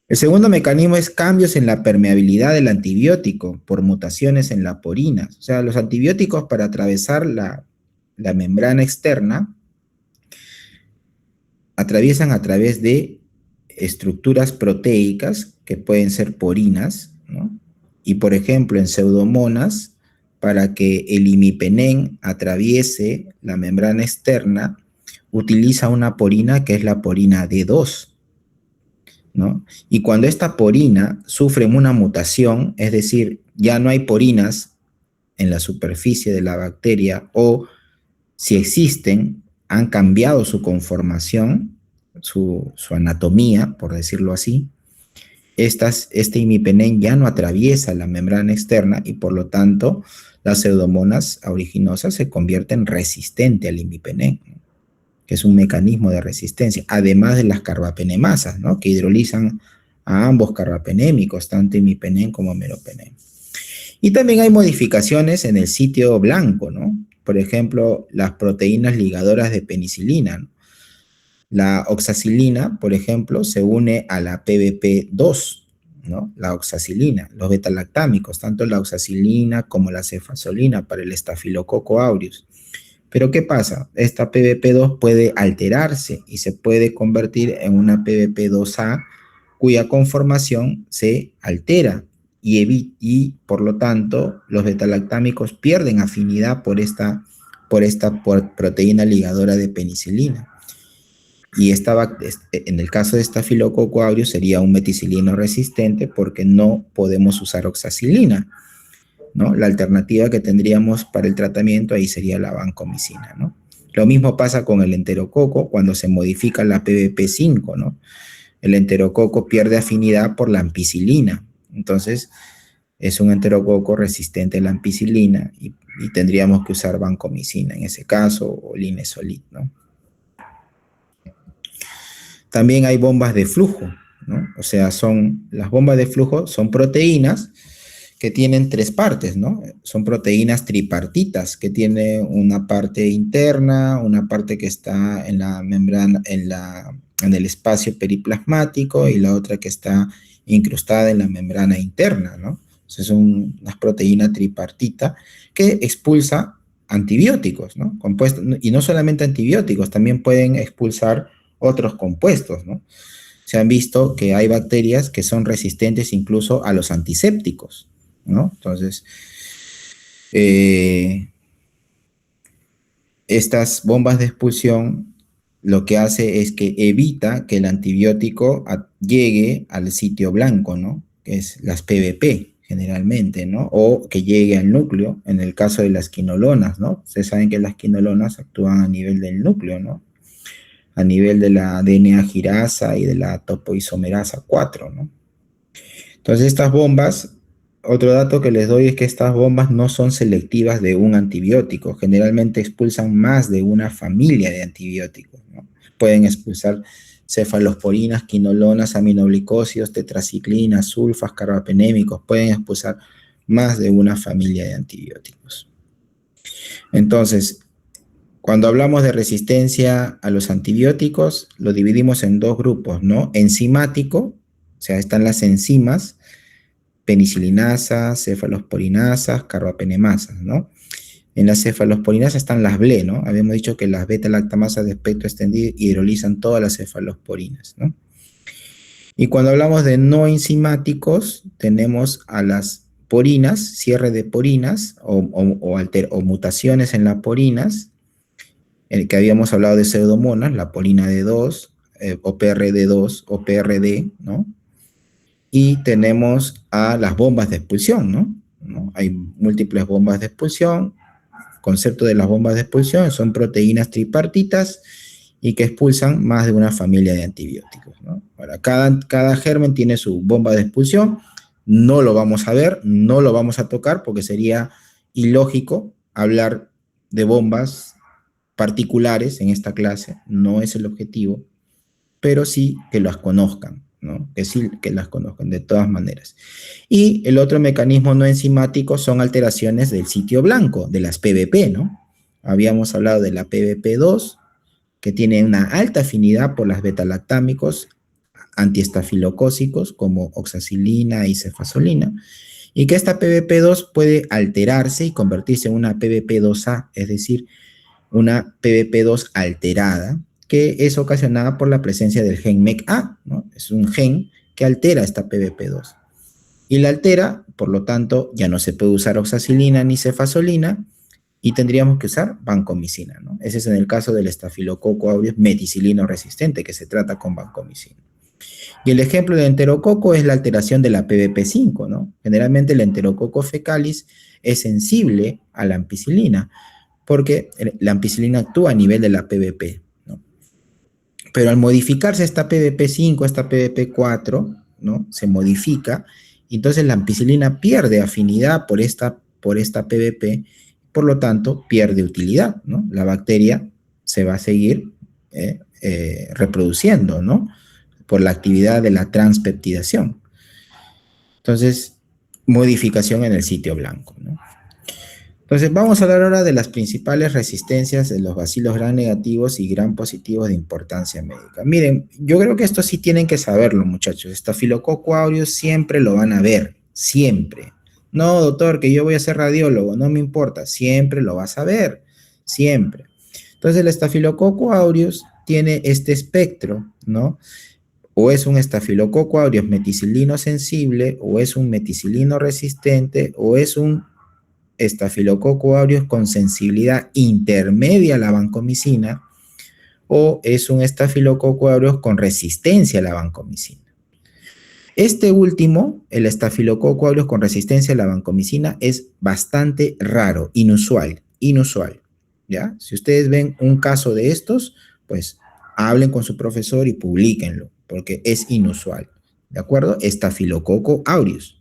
Speaker 1: El segundo mecanismo es cambios en la permeabilidad del antibiótico por mutaciones en la porina. O sea, los antibióticos, para atravesar la membrana externa, atraviesan a través de estructuras proteicas que pueden ser porinas, ¿no? Y por ejemplo, en pseudomonas, para que el imipenem atraviese la membrana externa, utiliza una porina que es la porina D2, ¿no? Y cuando esta porina sufre una mutación, es decir, ya no hay porinas en la superficie de la bacteria, o si existen, han cambiado su conformación, su anatomía, por decirlo así, este imipenem ya no atraviesa la membrana externa y por lo tanto las pseudomonas aeriginosas se convierten resistentes al imipenem, que es un mecanismo de resistencia, además de las carbapenemasas, ¿no? Que hidrolizan a ambos carbapenémicos, tanto imipenem como meropenem. Y también hay modificaciones en el sitio blanco, ¿no? Por ejemplo, las proteínas ligadoras de penicilina, ¿no? La oxacilina, por ejemplo, se une a la PBP2, ¿no? La oxacilina, los betalactámicos, tanto la oxacilina como la cefazolina para el estafilococo aureus. Pero ¿qué pasa? Esta PBP2 puede alterarse y se puede convertir en una PBP2A cuya conformación se altera y por lo tanto los betalactámicos pierden afinidad por esta proteína ligadora de penicilina. Y en el caso de estafilococo aureus sería un meticilino resistente porque no podemos usar oxacilina, ¿no? La alternativa que tendríamos para el tratamiento ahí sería la vancomicina, ¿no? Lo mismo pasa con el enterococo cuando se modifica la PBP5, ¿no? El enterococo pierde afinidad por la ampicilina, entonces es un enterococo resistente a la ampicilina y tendríamos que usar vancomicina en ese caso, o linezolid, ¿no? También hay bombas de flujo, ¿no? O sea, las bombas de flujo son proteínas que tienen tres partes, ¿no? Son proteínas tripartitas, que tiene una parte interna, una parte que está en la membrana, en el espacio periplasmático, y la otra que está incrustada en la membrana interna, ¿no? Entonces es una proteína tripartita que expulsa antibióticos, ¿no? Compuestos, y no solamente antibióticos, también pueden expulsar otros compuestos, ¿no? Se han visto que hay bacterias que son resistentes incluso a los antisépticos, ¿no? Entonces, estas bombas de expulsión lo que hace es que evita que el antibiótico llegue al sitio blanco, ¿no? Que es las PBP generalmente, ¿no? O que llegue al núcleo, en el caso de las quinolonas, ¿no? Ustedes saben que las quinolonas actúan a nivel del núcleo, ¿no? A nivel de la DNA girasa y de la topoisomerasa 4, ¿no? Entonces estas bombas, otro dato que les doy es que estas bombas no son selectivas de un antibiótico, generalmente expulsan más de una familia de antibióticos, ¿no? Pueden expulsar cefalosporinas, quinolonas, aminoglicósidos, tetraciclinas, sulfas, carbapenémicos, pueden expulsar más de una familia de antibióticos. Entonces, cuando hablamos de resistencia a los antibióticos, lo dividimos en dos grupos, ¿no? Enzimático, o sea, están las enzimas, penicilinasas, cefalosporinasas, carbapenemasas, ¿no? En las cefalosporinasas están las BLE, ¿no? Habíamos dicho que las beta-lactamasas de espectro extendido hidrolizan todas las cefalosporinas, ¿no? Y cuando hablamos de no enzimáticos, tenemos a las porinas, cierre de porinas o mutaciones en las porinas, el que habíamos hablado de pseudomonas, la polina D2, o PRD2 o PRD, ¿no? Y tenemos a las bombas de expulsión, ¿no? Hay múltiples bombas de expulsión concepto de las bombas de expulsión son proteínas tripartitas y que expulsan más de una familia de antibióticos, ¿no? Ahora, cada germen tiene su bomba de expulsión, no lo vamos a ver, no lo vamos a tocar porque sería ilógico hablar de bombas particulares en esta clase, no es el objetivo, pero sí que las conozcan, ¿no? Que sí que las conozcan de todas maneras. Y el otro mecanismo no enzimático son alteraciones del sitio blanco, de las PBP, ¿no? Habíamos hablado de la PBP2, que tiene una alta afinidad por las betalactámicos antiestafilocócicos como oxacilina y cefazolina, y que esta PBP2 puede alterarse y convertirse en una PBP2A, es decir, una PBP2 alterada, que es ocasionada por la presencia del gen MECA, ¿no? Es un gen que altera esta PBP2. Y la altera, por lo tanto, ya no se puede usar oxacilina ni cefazolina, y tendríamos que usar vancomicina, ¿no? Ese es en el caso del estafilococo aureus meticilino resistente, que se trata con vancomicina. Y el ejemplo del enterococo es la alteración de la PBP5, ¿no? Generalmente el enterococo fecalis es sensible a la ampicilina, porque la ampicilina actúa a nivel de la PBP, ¿no? Pero al modificarse esta PBP5, esta PBP4, ¿no? Se modifica, y entonces la ampicilina pierde afinidad por esta PBP, por lo tanto pierde utilidad, ¿no? La bacteria se va a seguir reproduciendo, ¿no? Por la actividad de la transpeptidación. Entonces, modificación en el sitio blanco, ¿no? Entonces, vamos a hablar ahora de las principales resistencias de los bacilos gram negativos y gram positivos de importancia médica. Miren, yo creo que esto sí tienen que saberlo, muchachos. Estafilococo aureus siempre lo van a ver, siempre. No, doctor, que yo voy a ser radiólogo, no me importa, siempre lo vas a ver, siempre. Entonces, el estafilococo aureus tiene este espectro, ¿no? O es un estafilococo aureus meticilino sensible, o es un meticilino resistente, o es un estafilococo aureus con sensibilidad intermedia a la vancomicina, o es un estafilococo aureus con resistencia a la vancomicina. Este último, el estafilococo aureus con resistencia a la vancomicina, es bastante raro, inusual, ¿ya? Si ustedes ven un caso de estos, pues hablen con su profesor y publíquenlo, porque es inusual, ¿de acuerdo? Estafilococo aureus.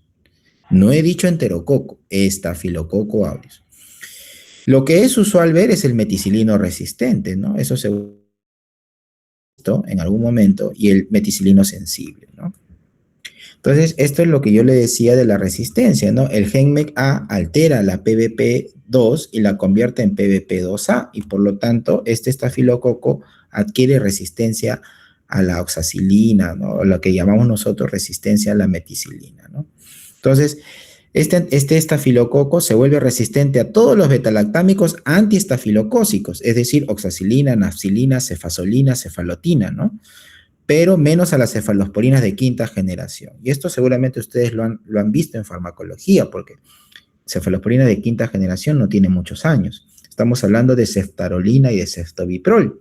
Speaker 1: No he dicho enterococo, estafilococo aureus. Lo que es usual ver es el meticilino resistente, ¿no? Eso se visto en algún momento, y el meticilino sensible, ¿no? Entonces, esto es lo que yo le decía de la resistencia, ¿no? El gen MECA altera la PBP2 y la convierte en PBP2A, y por lo tanto, este estafilococo adquiere resistencia a la oxacilina, ¿no? O lo que llamamos nosotros resistencia a la meticilina, ¿no? Entonces, este estafilococo se vuelve resistente a todos los betalactámicos antiestafilocócicos, es decir, oxacilina, nafcilina, cefazolina, cefalotina, ¿no? Pero menos a las cefalosporinas de quinta generación. Y esto seguramente ustedes lo han visto en farmacología, porque cefalosporina de quinta generación no tiene muchos años. Estamos hablando de ceftarolina y de ceftobiprol,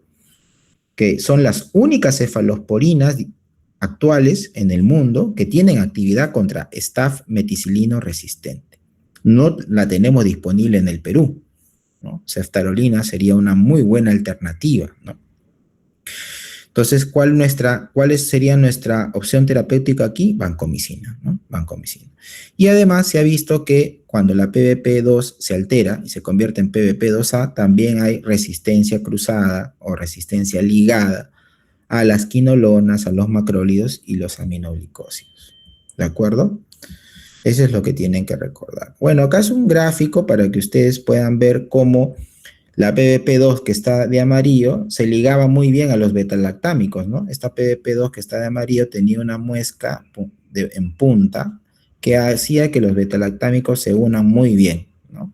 Speaker 1: que son las únicas cefalosporinas actuales en el mundo que tienen actividad contra staph meticilino resistente. No la tenemos disponible en el Perú, ¿no? Ceftarolina sería una muy buena alternativa, ¿no? Entonces, ¿cuál sería nuestra opción terapéutica aquí? Vancomicina, ¿no? Vancomicina. Y además se ha visto que cuando la PBP2 se altera y se convierte en PBP2A, también hay resistencia cruzada o resistencia ligada a las quinolonas, a los macrólidos y los aminoglicósidos. ¿De acuerdo? Eso es lo que tienen que recordar. Bueno, acá es un gráfico para que ustedes puedan ver cómo la PBP2 que está de amarillo se ligaba muy bien a los betalactámicos, ¿no? Esta PBP2 que está de amarillo tenía una muesca en punta que hacía que los betalactámicos se unan muy bien, ¿no?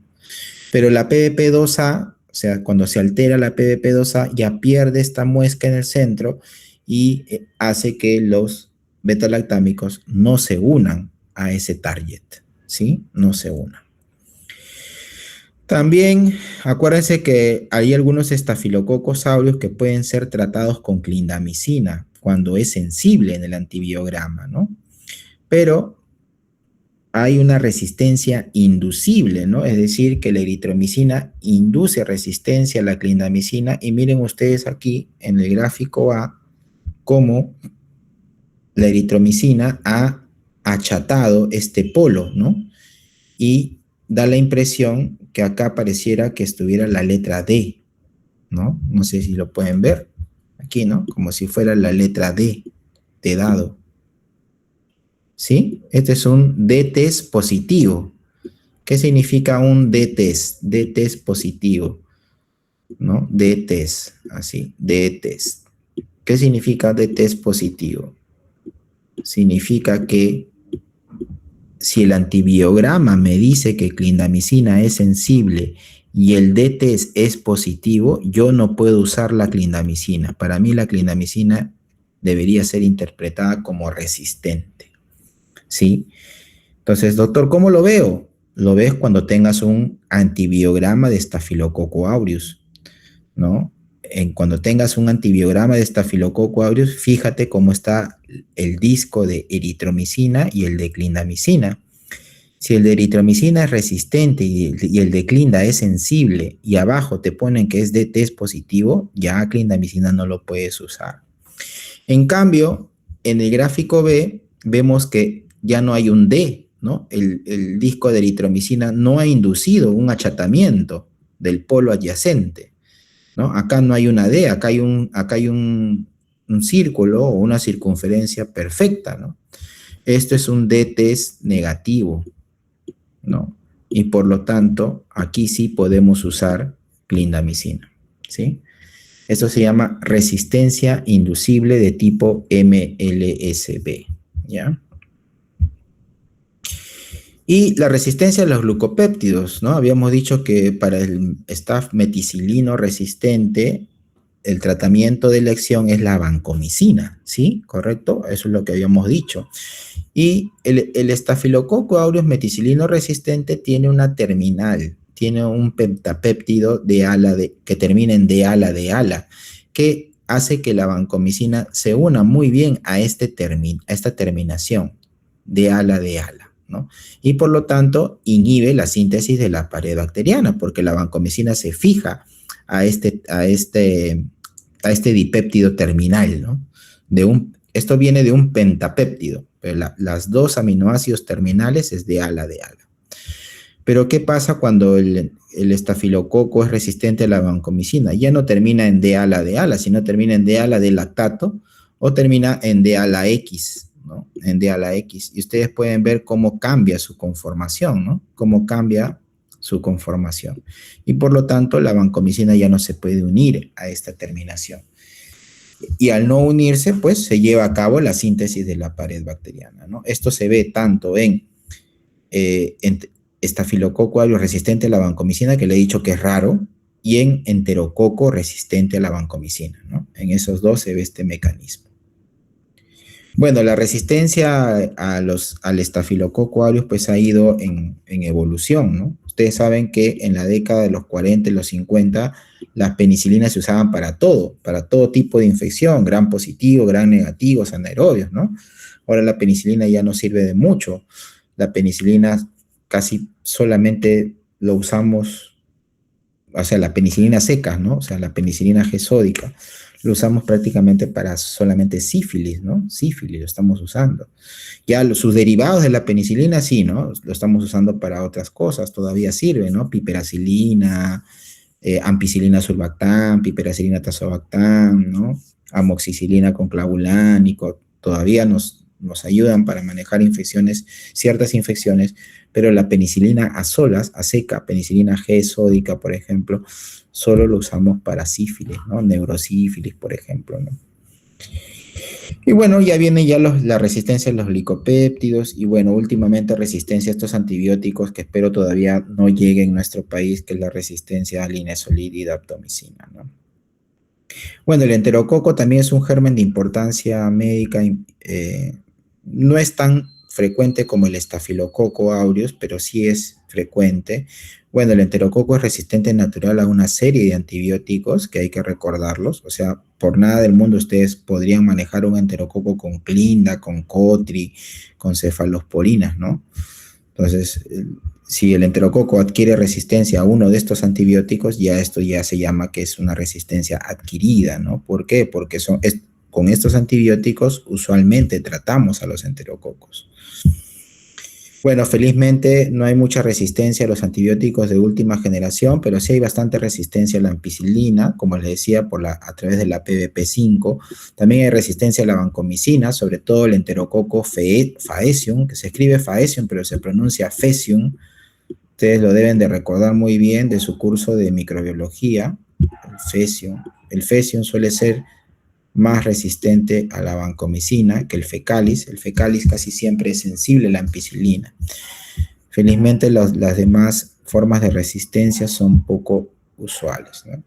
Speaker 1: Pero la PBP2A, o sea, cuando se altera la PBP2A, ya pierde esta muesca en el centro y hace que los betalactámicos no se unan a ese target, ¿sí? No se unan. También acuérdense que hay algunos estafilococos aureus que pueden ser tratados con clindamicina cuando es sensible en el antibiograma, ¿no? Pero hay una resistencia inducible, ¿no? Es decir, que la eritromicina induce resistencia a la clindamicina. Y miren ustedes aquí en el gráfico A cómo la eritromicina ha achatado este polo, ¿no? Y da la impresión que acá pareciera que estuviera la letra D, ¿no? No sé si lo pueden ver aquí, ¿no? Como si fuera la letra D de dado, ¿sí? Este es un D-test positivo. ¿Qué significa un D-test? D-test positivo, ¿no? D-test, así, D-test. ¿Qué significa D-test positivo? Significa que si el antibiograma me dice que clindamicina es sensible y el D-test es positivo, yo no puedo usar la clindamicina. Para mí la clindamicina debería ser interpretada como resistente, ¿sí? Entonces, doctor, ¿cómo lo veo? Lo ves cuando tengas un antibiograma de Staphylococcus aureus, ¿no? Cuando tengas un antibiograma de Staphylococcus aureus, fíjate cómo está el disco de eritromicina y el de clindamicina. Si el de eritromicina es resistente y el de clinda es sensible y abajo te ponen que es de test positivo, ya clindamicina no lo puedes usar. En cambio, en el gráfico B vemos que ya no hay un D, ¿no? El disco de eritromicina no ha inducido un achatamiento del polo adyacente, ¿no? Acá no hay una D, acá hay un círculo o una circunferencia perfecta, ¿no? Esto es un D-test negativo, ¿no? Y por lo tanto, aquí sí podemos usar clindamicina, ¿sí? Esto se llama resistencia inducible de tipo MLSB, ¿ya? Y la resistencia a los glucopéptidos, ¿no? Habíamos dicho que para el staph meticilino resistente, el tratamiento de elección es la vancomicina, ¿sí? ¿Correcto? Eso es lo que habíamos dicho. Y el estafilococo aureus meticilino resistente tiene una terminal, tiene un pentapéptido que termina en de ala, que hace que la vancomicina se una muy bien a esta terminación de ala, ¿no? Y por lo tanto inhibe la síntesis de la pared bacteriana, porque la vancomicina se fija a este dipéptido terminal, ¿no? Esto viene de un pentapéptido, pero las dos aminoácidos terminales es de ala. Pero ¿qué pasa cuando el estafilococo es resistente a la vancomicina? Ya no termina en de ala, sino termina en de ala de lactato o termina en de ala X, ¿no? En de ala X. Y ustedes pueden ver cómo cambia su conformación, ¿no? Cómo cambia su conformación. Y por lo tanto, la vancomicina ya no se puede unir a esta terminación. Y al no unirse, pues se lleva a cabo la síntesis de la pared bacteriana, ¿no? Esto se ve tanto en estafilococo aureus resistente a la vancomicina, que le he dicho que es raro, y en enterococo resistente a la vancomicina, ¿no? En esos dos se ve este mecanismo. Bueno, la resistencia al estafilococo aureus pues ha ido en evolución, ¿no? Ustedes saben que en la década de los 40 y los 50 las penicilinas se usaban para todo tipo de infección, gram positivo, gram negativo, anaerobios, ¿no? Ahora la penicilina ya no sirve de mucho. La penicilina casi solamente lo usamos, o sea, la penicilina seca, ¿no? O sea, la penicilina G sódica, lo usamos prácticamente para solamente sífilis, ¿no? Sífilis lo estamos usando. Ya sus derivados de la penicilina, sí, ¿no? Lo estamos usando para otras cosas, todavía sirve, ¿no? Piperacilina, ampicilina surfactam, piperacilina tazobactam, ¿no? Amoxicilina con clavulánico, todavía nos ayudan para manejar infecciones, ciertas infecciones, pero la penicilina a solas, a seca, penicilina G sódica, por ejemplo, solo lo usamos para sífilis, ¿no? Neurosífilis, por ejemplo, ¿no? Y bueno, ya viene ya la resistencia a los glicopéptidos y bueno, últimamente resistencia a estos antibióticos que espero todavía no llegue en nuestro país, que es la resistencia a linezolid y daptomicina, ¿no? Bueno, el enterococo también es un germen de importancia médica, no es tan frecuente como el estafilococo aureus, pero sí es frecuente. Bueno, el enterococo es resistente natural a una serie de antibióticos que hay que recordarlos, o sea, por nada del mundo ustedes podrían manejar un enterococo con clinda, con cotri, con cefalosporinas, ¿no? Entonces, si el enterococo adquiere resistencia a uno de estos antibióticos, ya esto ya se llama que es una resistencia adquirida, ¿no? ¿Por qué? Porque con estos antibióticos usualmente tratamos a los enterococos. Bueno, felizmente no hay mucha resistencia a los antibióticos de última generación, pero sí hay bastante resistencia a la ampicilina, como les decía, a través de la PVP5. También hay resistencia a la vancomicina, sobre todo el enterococo faecium, que se escribe faecium, pero se pronuncia fecium. Ustedes lo deben de recordar muy bien de su curso de microbiología, el fecium. El fecium suele ser más resistente a la vancomicina que el fecalis. El fecalis casi siempre es sensible a la ampicilina. Felizmente las demás formas de resistencia son poco usuales, ¿no?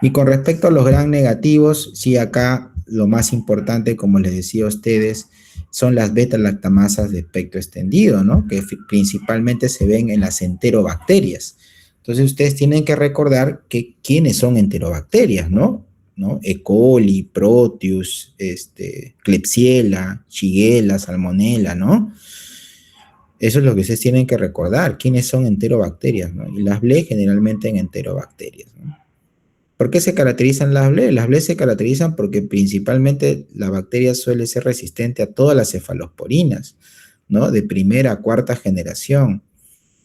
Speaker 1: Y con respecto a los gram negativos, sí, acá lo más importante, como les decía a ustedes, son las beta-lactamasas de espectro extendido, ¿no? Que principalmente se ven en las enterobacterias. Entonces ustedes tienen que recordar quiénes son enterobacterias, ¿no? E. coli, Proteus, Klebsiella, Shigella, Salmonella, ¿no? Eso es lo que ustedes tienen que recordar, quiénes son enterobacterias, ¿no? Y las BLE generalmente en enterobacterias, ¿no? ¿Por qué se caracterizan las BLE? Las BLE se caracterizan porque principalmente la bacteria suele ser resistente a todas las cefalosporinas, ¿no? De primera a cuarta generación,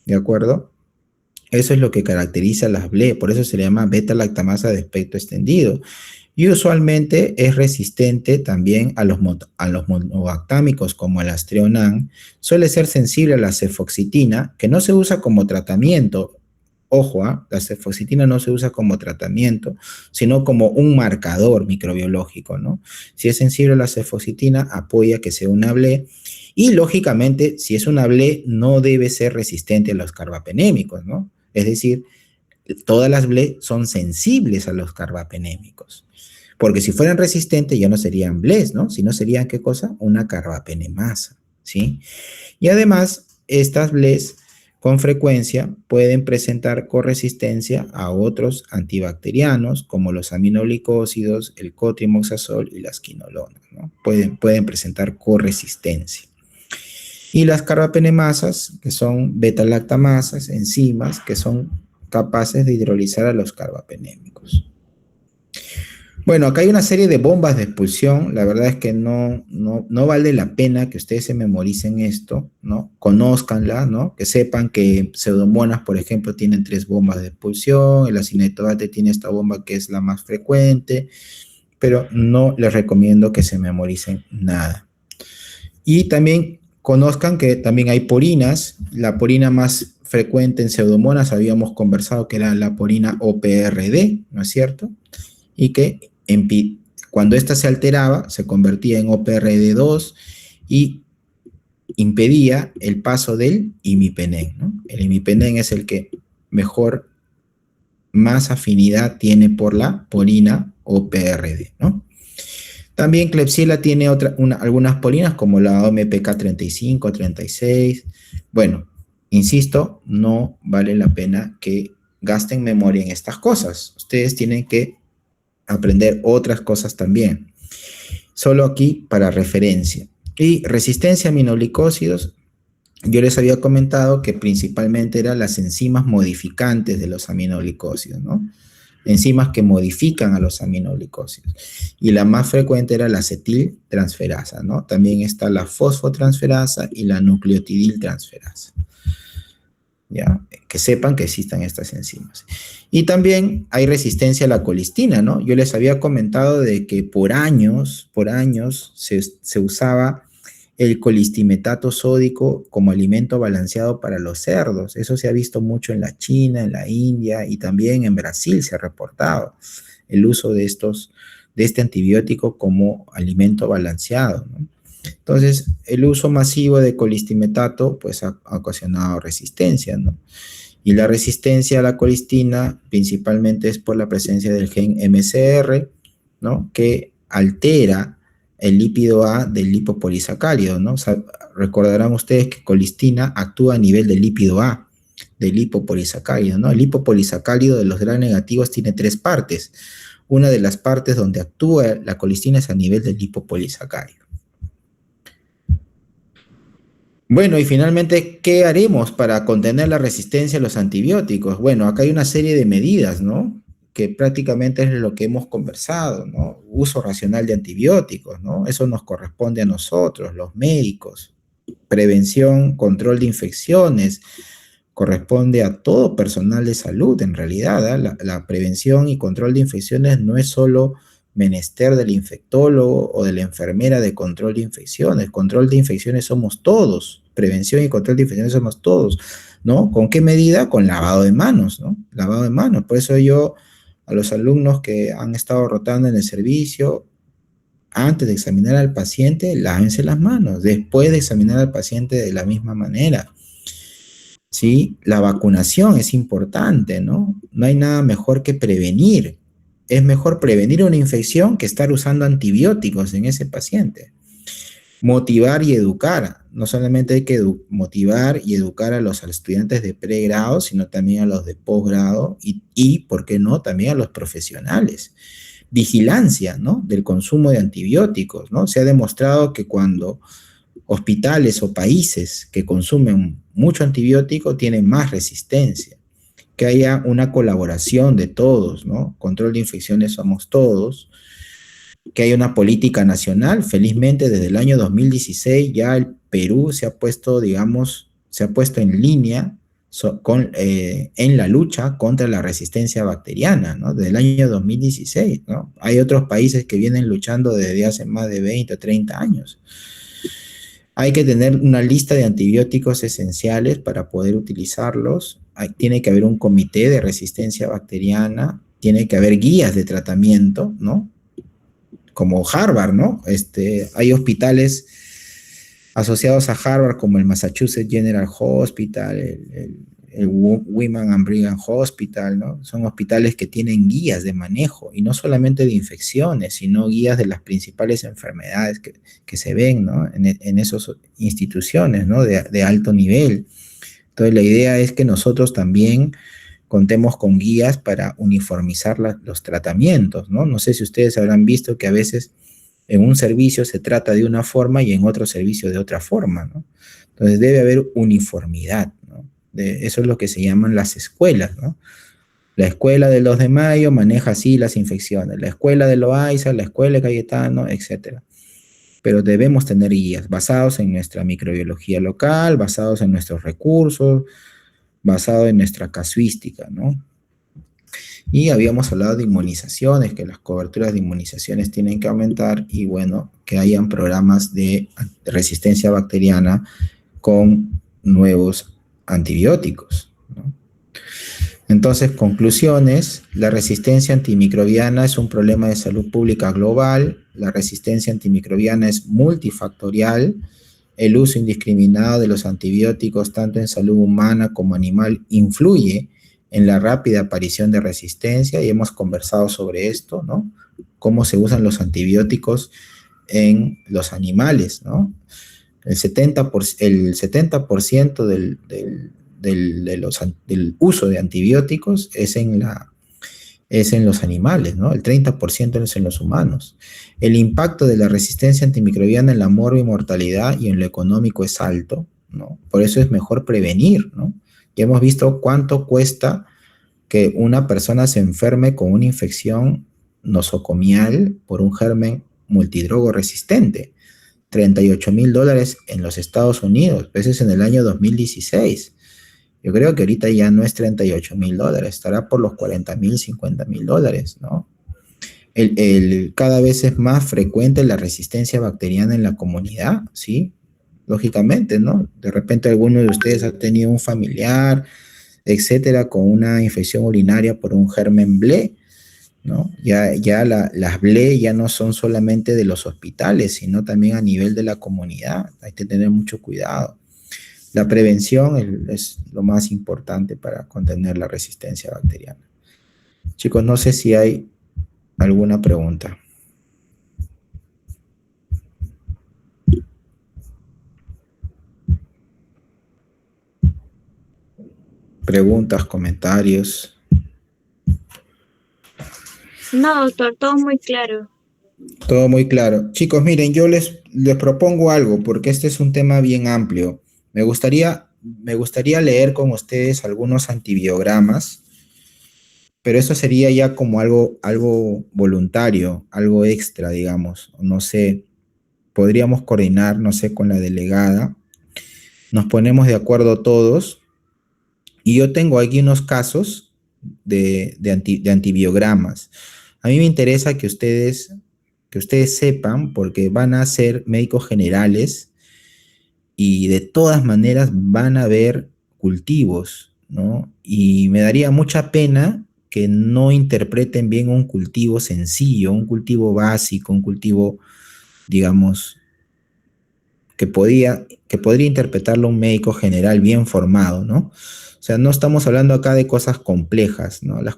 Speaker 1: ¿de acuerdo? Eso es lo que caracteriza a las BLE, por eso se le llama beta-lactamasa de espectro extendido. Y usualmente es resistente también a los monobactámicos como el Aztreonam. Suele ser sensible a la cefoxitina, que no se usa como tratamiento. Ojo, la cefoxitina no se usa como tratamiento, sino como un marcador microbiológico, ¿no? Si es sensible a la cefoxitina, apoya que sea una BLE. Y lógicamente, si es una BLE, no debe ser resistente a los carbapenémicos, ¿no? Es decir, todas las BLE son sensibles a los carbapenémicos. Porque si fueran resistentes ya no serían BLEs, ¿no? Sino serían, ¿qué cosa? Una carbapenemasa, ¿sí? Y además, estas BLEs con frecuencia pueden presentar corresistencia a otros antibacterianos como los aminoglicósidos, el cotrimoxazol y las quinolonas, ¿no? Pueden presentar corresistencia. Y las carbapenemasas, que son beta-lactamasas, enzimas que son capaces de hidrolizar a los carbapenémicos. Bueno, acá hay una serie de bombas de expulsión. La verdad es que no vale la pena que ustedes se memoricen esto, ¿no? Conózcanla, ¿no? Que sepan que Pseudomonas, por ejemplo, tienen 3 bombas de expulsión. El Acinetobacter tiene esta bomba que es la más frecuente, pero no les recomiendo que se memoricen nada. Y también conozcan que también hay porinas. La porina más frecuente en Pseudomonas habíamos conversado que era la porina OPRD, ¿no es cierto? Y que cuando ésta se alteraba, se convertía en OPRD2 y impedía el paso del imipenem, ¿no? El imipenem es el que más afinidad tiene por la porina OPRD, ¿no? También Klebsiella tiene algunas porinas como la OMPK35, 36. Bueno, insisto, no vale la pena que gasten memoria en estas cosas. Ustedes tienen que aprender otras cosas también. Solo aquí para referencia. Y resistencia a aminoglicósidos, yo les había comentado que principalmente eran las enzimas modificantes de los aminoglicósidos, ¿no? Enzimas que modifican a los aminoglicósidos. Y la más frecuente era la acetiltransferasa, ¿no? También está la fosfotransferasa y la nucleotidiltransferasa. ¿Ya? Que sepan que existan estas enzimas. Y también hay resistencia a la colistina, ¿no? Yo les había comentado de que por años se usaba el colistimetato sódico como alimento balanceado para los cerdos. Eso se ha visto mucho en la China, en la India y también en Brasil se ha reportado el uso de este antibiótico como alimento balanceado, ¿no? Entonces, el uso masivo de colistimetato pues ha ocasionado resistencia, ¿no? Y la resistencia a la colistina principalmente es por la presencia del gen MCR, ¿no? Que altera el lípido A del lipopolisacárido, ¿no? O sea, recordarán ustedes que colistina actúa a nivel del lípido A, del lipopolisacárido, ¿no? El lipopolisacárido de los gram negativos tiene 3 partes. Una de las partes donde actúa la colistina es a nivel del lipopolisacárido. Bueno, y finalmente, ¿qué haremos para contener la resistencia a los antibióticos? Bueno, acá hay una serie de medidas, ¿no? Que prácticamente es lo que hemos conversado, ¿no? Uso racional de antibióticos, ¿no? Eso nos corresponde a nosotros, los médicos. Prevención, control de infecciones, corresponde a todo personal de salud, en realidad. ¿Ah? La prevención y control de infecciones no es solo menester del infectólogo o de la enfermera de control de infecciones. Control de infecciones somos todos. Prevención y control de infecciones somos todos, ¿no? ¿Con qué medida? Con lavado de manos, ¿no? Lavado de manos. Por eso yo a los alumnos que han estado rotando en el servicio, antes de examinar al paciente, lávense las manos. Después de examinar al paciente de la misma manera. ¿Sí? La vacunación es importante, ¿no? No hay nada mejor que prevenir. Es mejor prevenir una infección que estar usando antibióticos en ese paciente. Motivar y educar. No solamente hay que motivar y educar a los estudiantes de pregrado, sino también a los de posgrado y, ¿por qué no?, también a los profesionales. Vigilancia, ¿no?, del consumo de antibióticos, ¿no? Se ha demostrado que cuando hospitales o países que consumen mucho antibiótico tienen más resistencia, que haya una colaboración de todos, ¿no? Control de infecciones somos todos, que haya una política nacional. Felizmente desde el año 2016 ya el Perú se ha puesto, digamos, se ha puesto en línea en la lucha contra la resistencia bacteriana, ¿no? Desde el año 2016, ¿no? Hay otros países que vienen luchando desde hace más de 20 o 30 años. Hay que tener una lista de antibióticos esenciales para poder utilizarlos. Tiene que haber un comité de resistencia bacteriana, tiene que haber guías de tratamiento, ¿no? Como Harvard, ¿no? Hay hospitales asociados a Harvard como el Massachusetts General Hospital, el Women and Brigham Hospital, ¿no? Son hospitales que tienen guías de manejo, y no solamente de infecciones, sino guías de las principales enfermedades que se ven, ¿no? En esas instituciones, ¿no? De alto nivel. Entonces la idea es que nosotros también contemos con guías para uniformizar los tratamientos, ¿no? No sé si ustedes habrán visto que a veces en un servicio se trata de una forma y en otro servicio de otra forma, ¿no? Entonces debe haber uniformidad, ¿no? Eso es lo que se llaman las escuelas, ¿no? La escuela del 2 de mayo maneja así las infecciones, la escuela de Loaiza, la escuela de Cayetano, etc. Pero debemos tener guías basados en nuestra microbiología local, basados en nuestros recursos, basados en nuestra casuística, ¿no? Y habíamos hablado de inmunizaciones, que las coberturas de inmunizaciones tienen que aumentar, y bueno, que hayan programas de resistencia bacteriana con nuevos antibióticos, ¿no? Entonces, conclusiones: la resistencia antimicrobiana es un problema de salud pública global. La resistencia antimicrobiana es multifactorial. El uso indiscriminado de los antibióticos, tanto en salud humana como animal, influye en la rápida aparición de resistencia, y hemos conversado sobre esto, ¿no? Cómo se usan los antibióticos en los animales, ¿no? El 70% del uso de antibióticos es en los animales, ¿no? El 30% es en los humanos. El impacto de la resistencia antimicrobiana en la mortalidad y en lo económico es alto, ¿no? Por eso es mejor prevenir, ¿no? Ya hemos visto cuánto cuesta que una persona se enferme con una infección nosocomial por un germen multidrogo resistente. $38,000 en los Estados Unidos, veces en el año 2016. Yo creo que ahorita ya no es $38,000, estará por los $40,000, $50,000, ¿no? Cada vez es más frecuente la resistencia bacteriana en la comunidad, ¿sí? Lógicamente, ¿no? De repente alguno de ustedes ha tenido un familiar, etcétera, con una infección urinaria por un germen BLE, ¿no? Ya las BLE ya no son solamente de los hospitales, sino también a nivel de la comunidad. Hay que tener mucho cuidado. La prevención es lo más importante para contener la resistencia bacteriana. Chicos, no sé si hay alguna pregunta. Preguntas, comentarios.
Speaker 2: No, doctor, todo muy claro.
Speaker 1: Todo muy claro. Chicos, miren, yo les propongo algo, porque este es un tema bien amplio. Me gustaría leer con ustedes algunos antibiogramas, pero eso sería ya como algo voluntario, algo extra, digamos. No sé, podríamos coordinar, no sé, con la delegada. Nos ponemos de acuerdo todos. Y yo tengo aquí unos casos de antibiogramas. A mí me interesa que ustedes sepan, porque van a ser médicos generales y de todas maneras van a haber cultivos, ¿no? Y me daría mucha pena que no interpreten bien un cultivo sencillo, un cultivo básico, un cultivo, digamos, que podría interpretarlo un médico general bien formado, ¿no? O sea, no estamos hablando acá de cosas complejas, ¿no? Las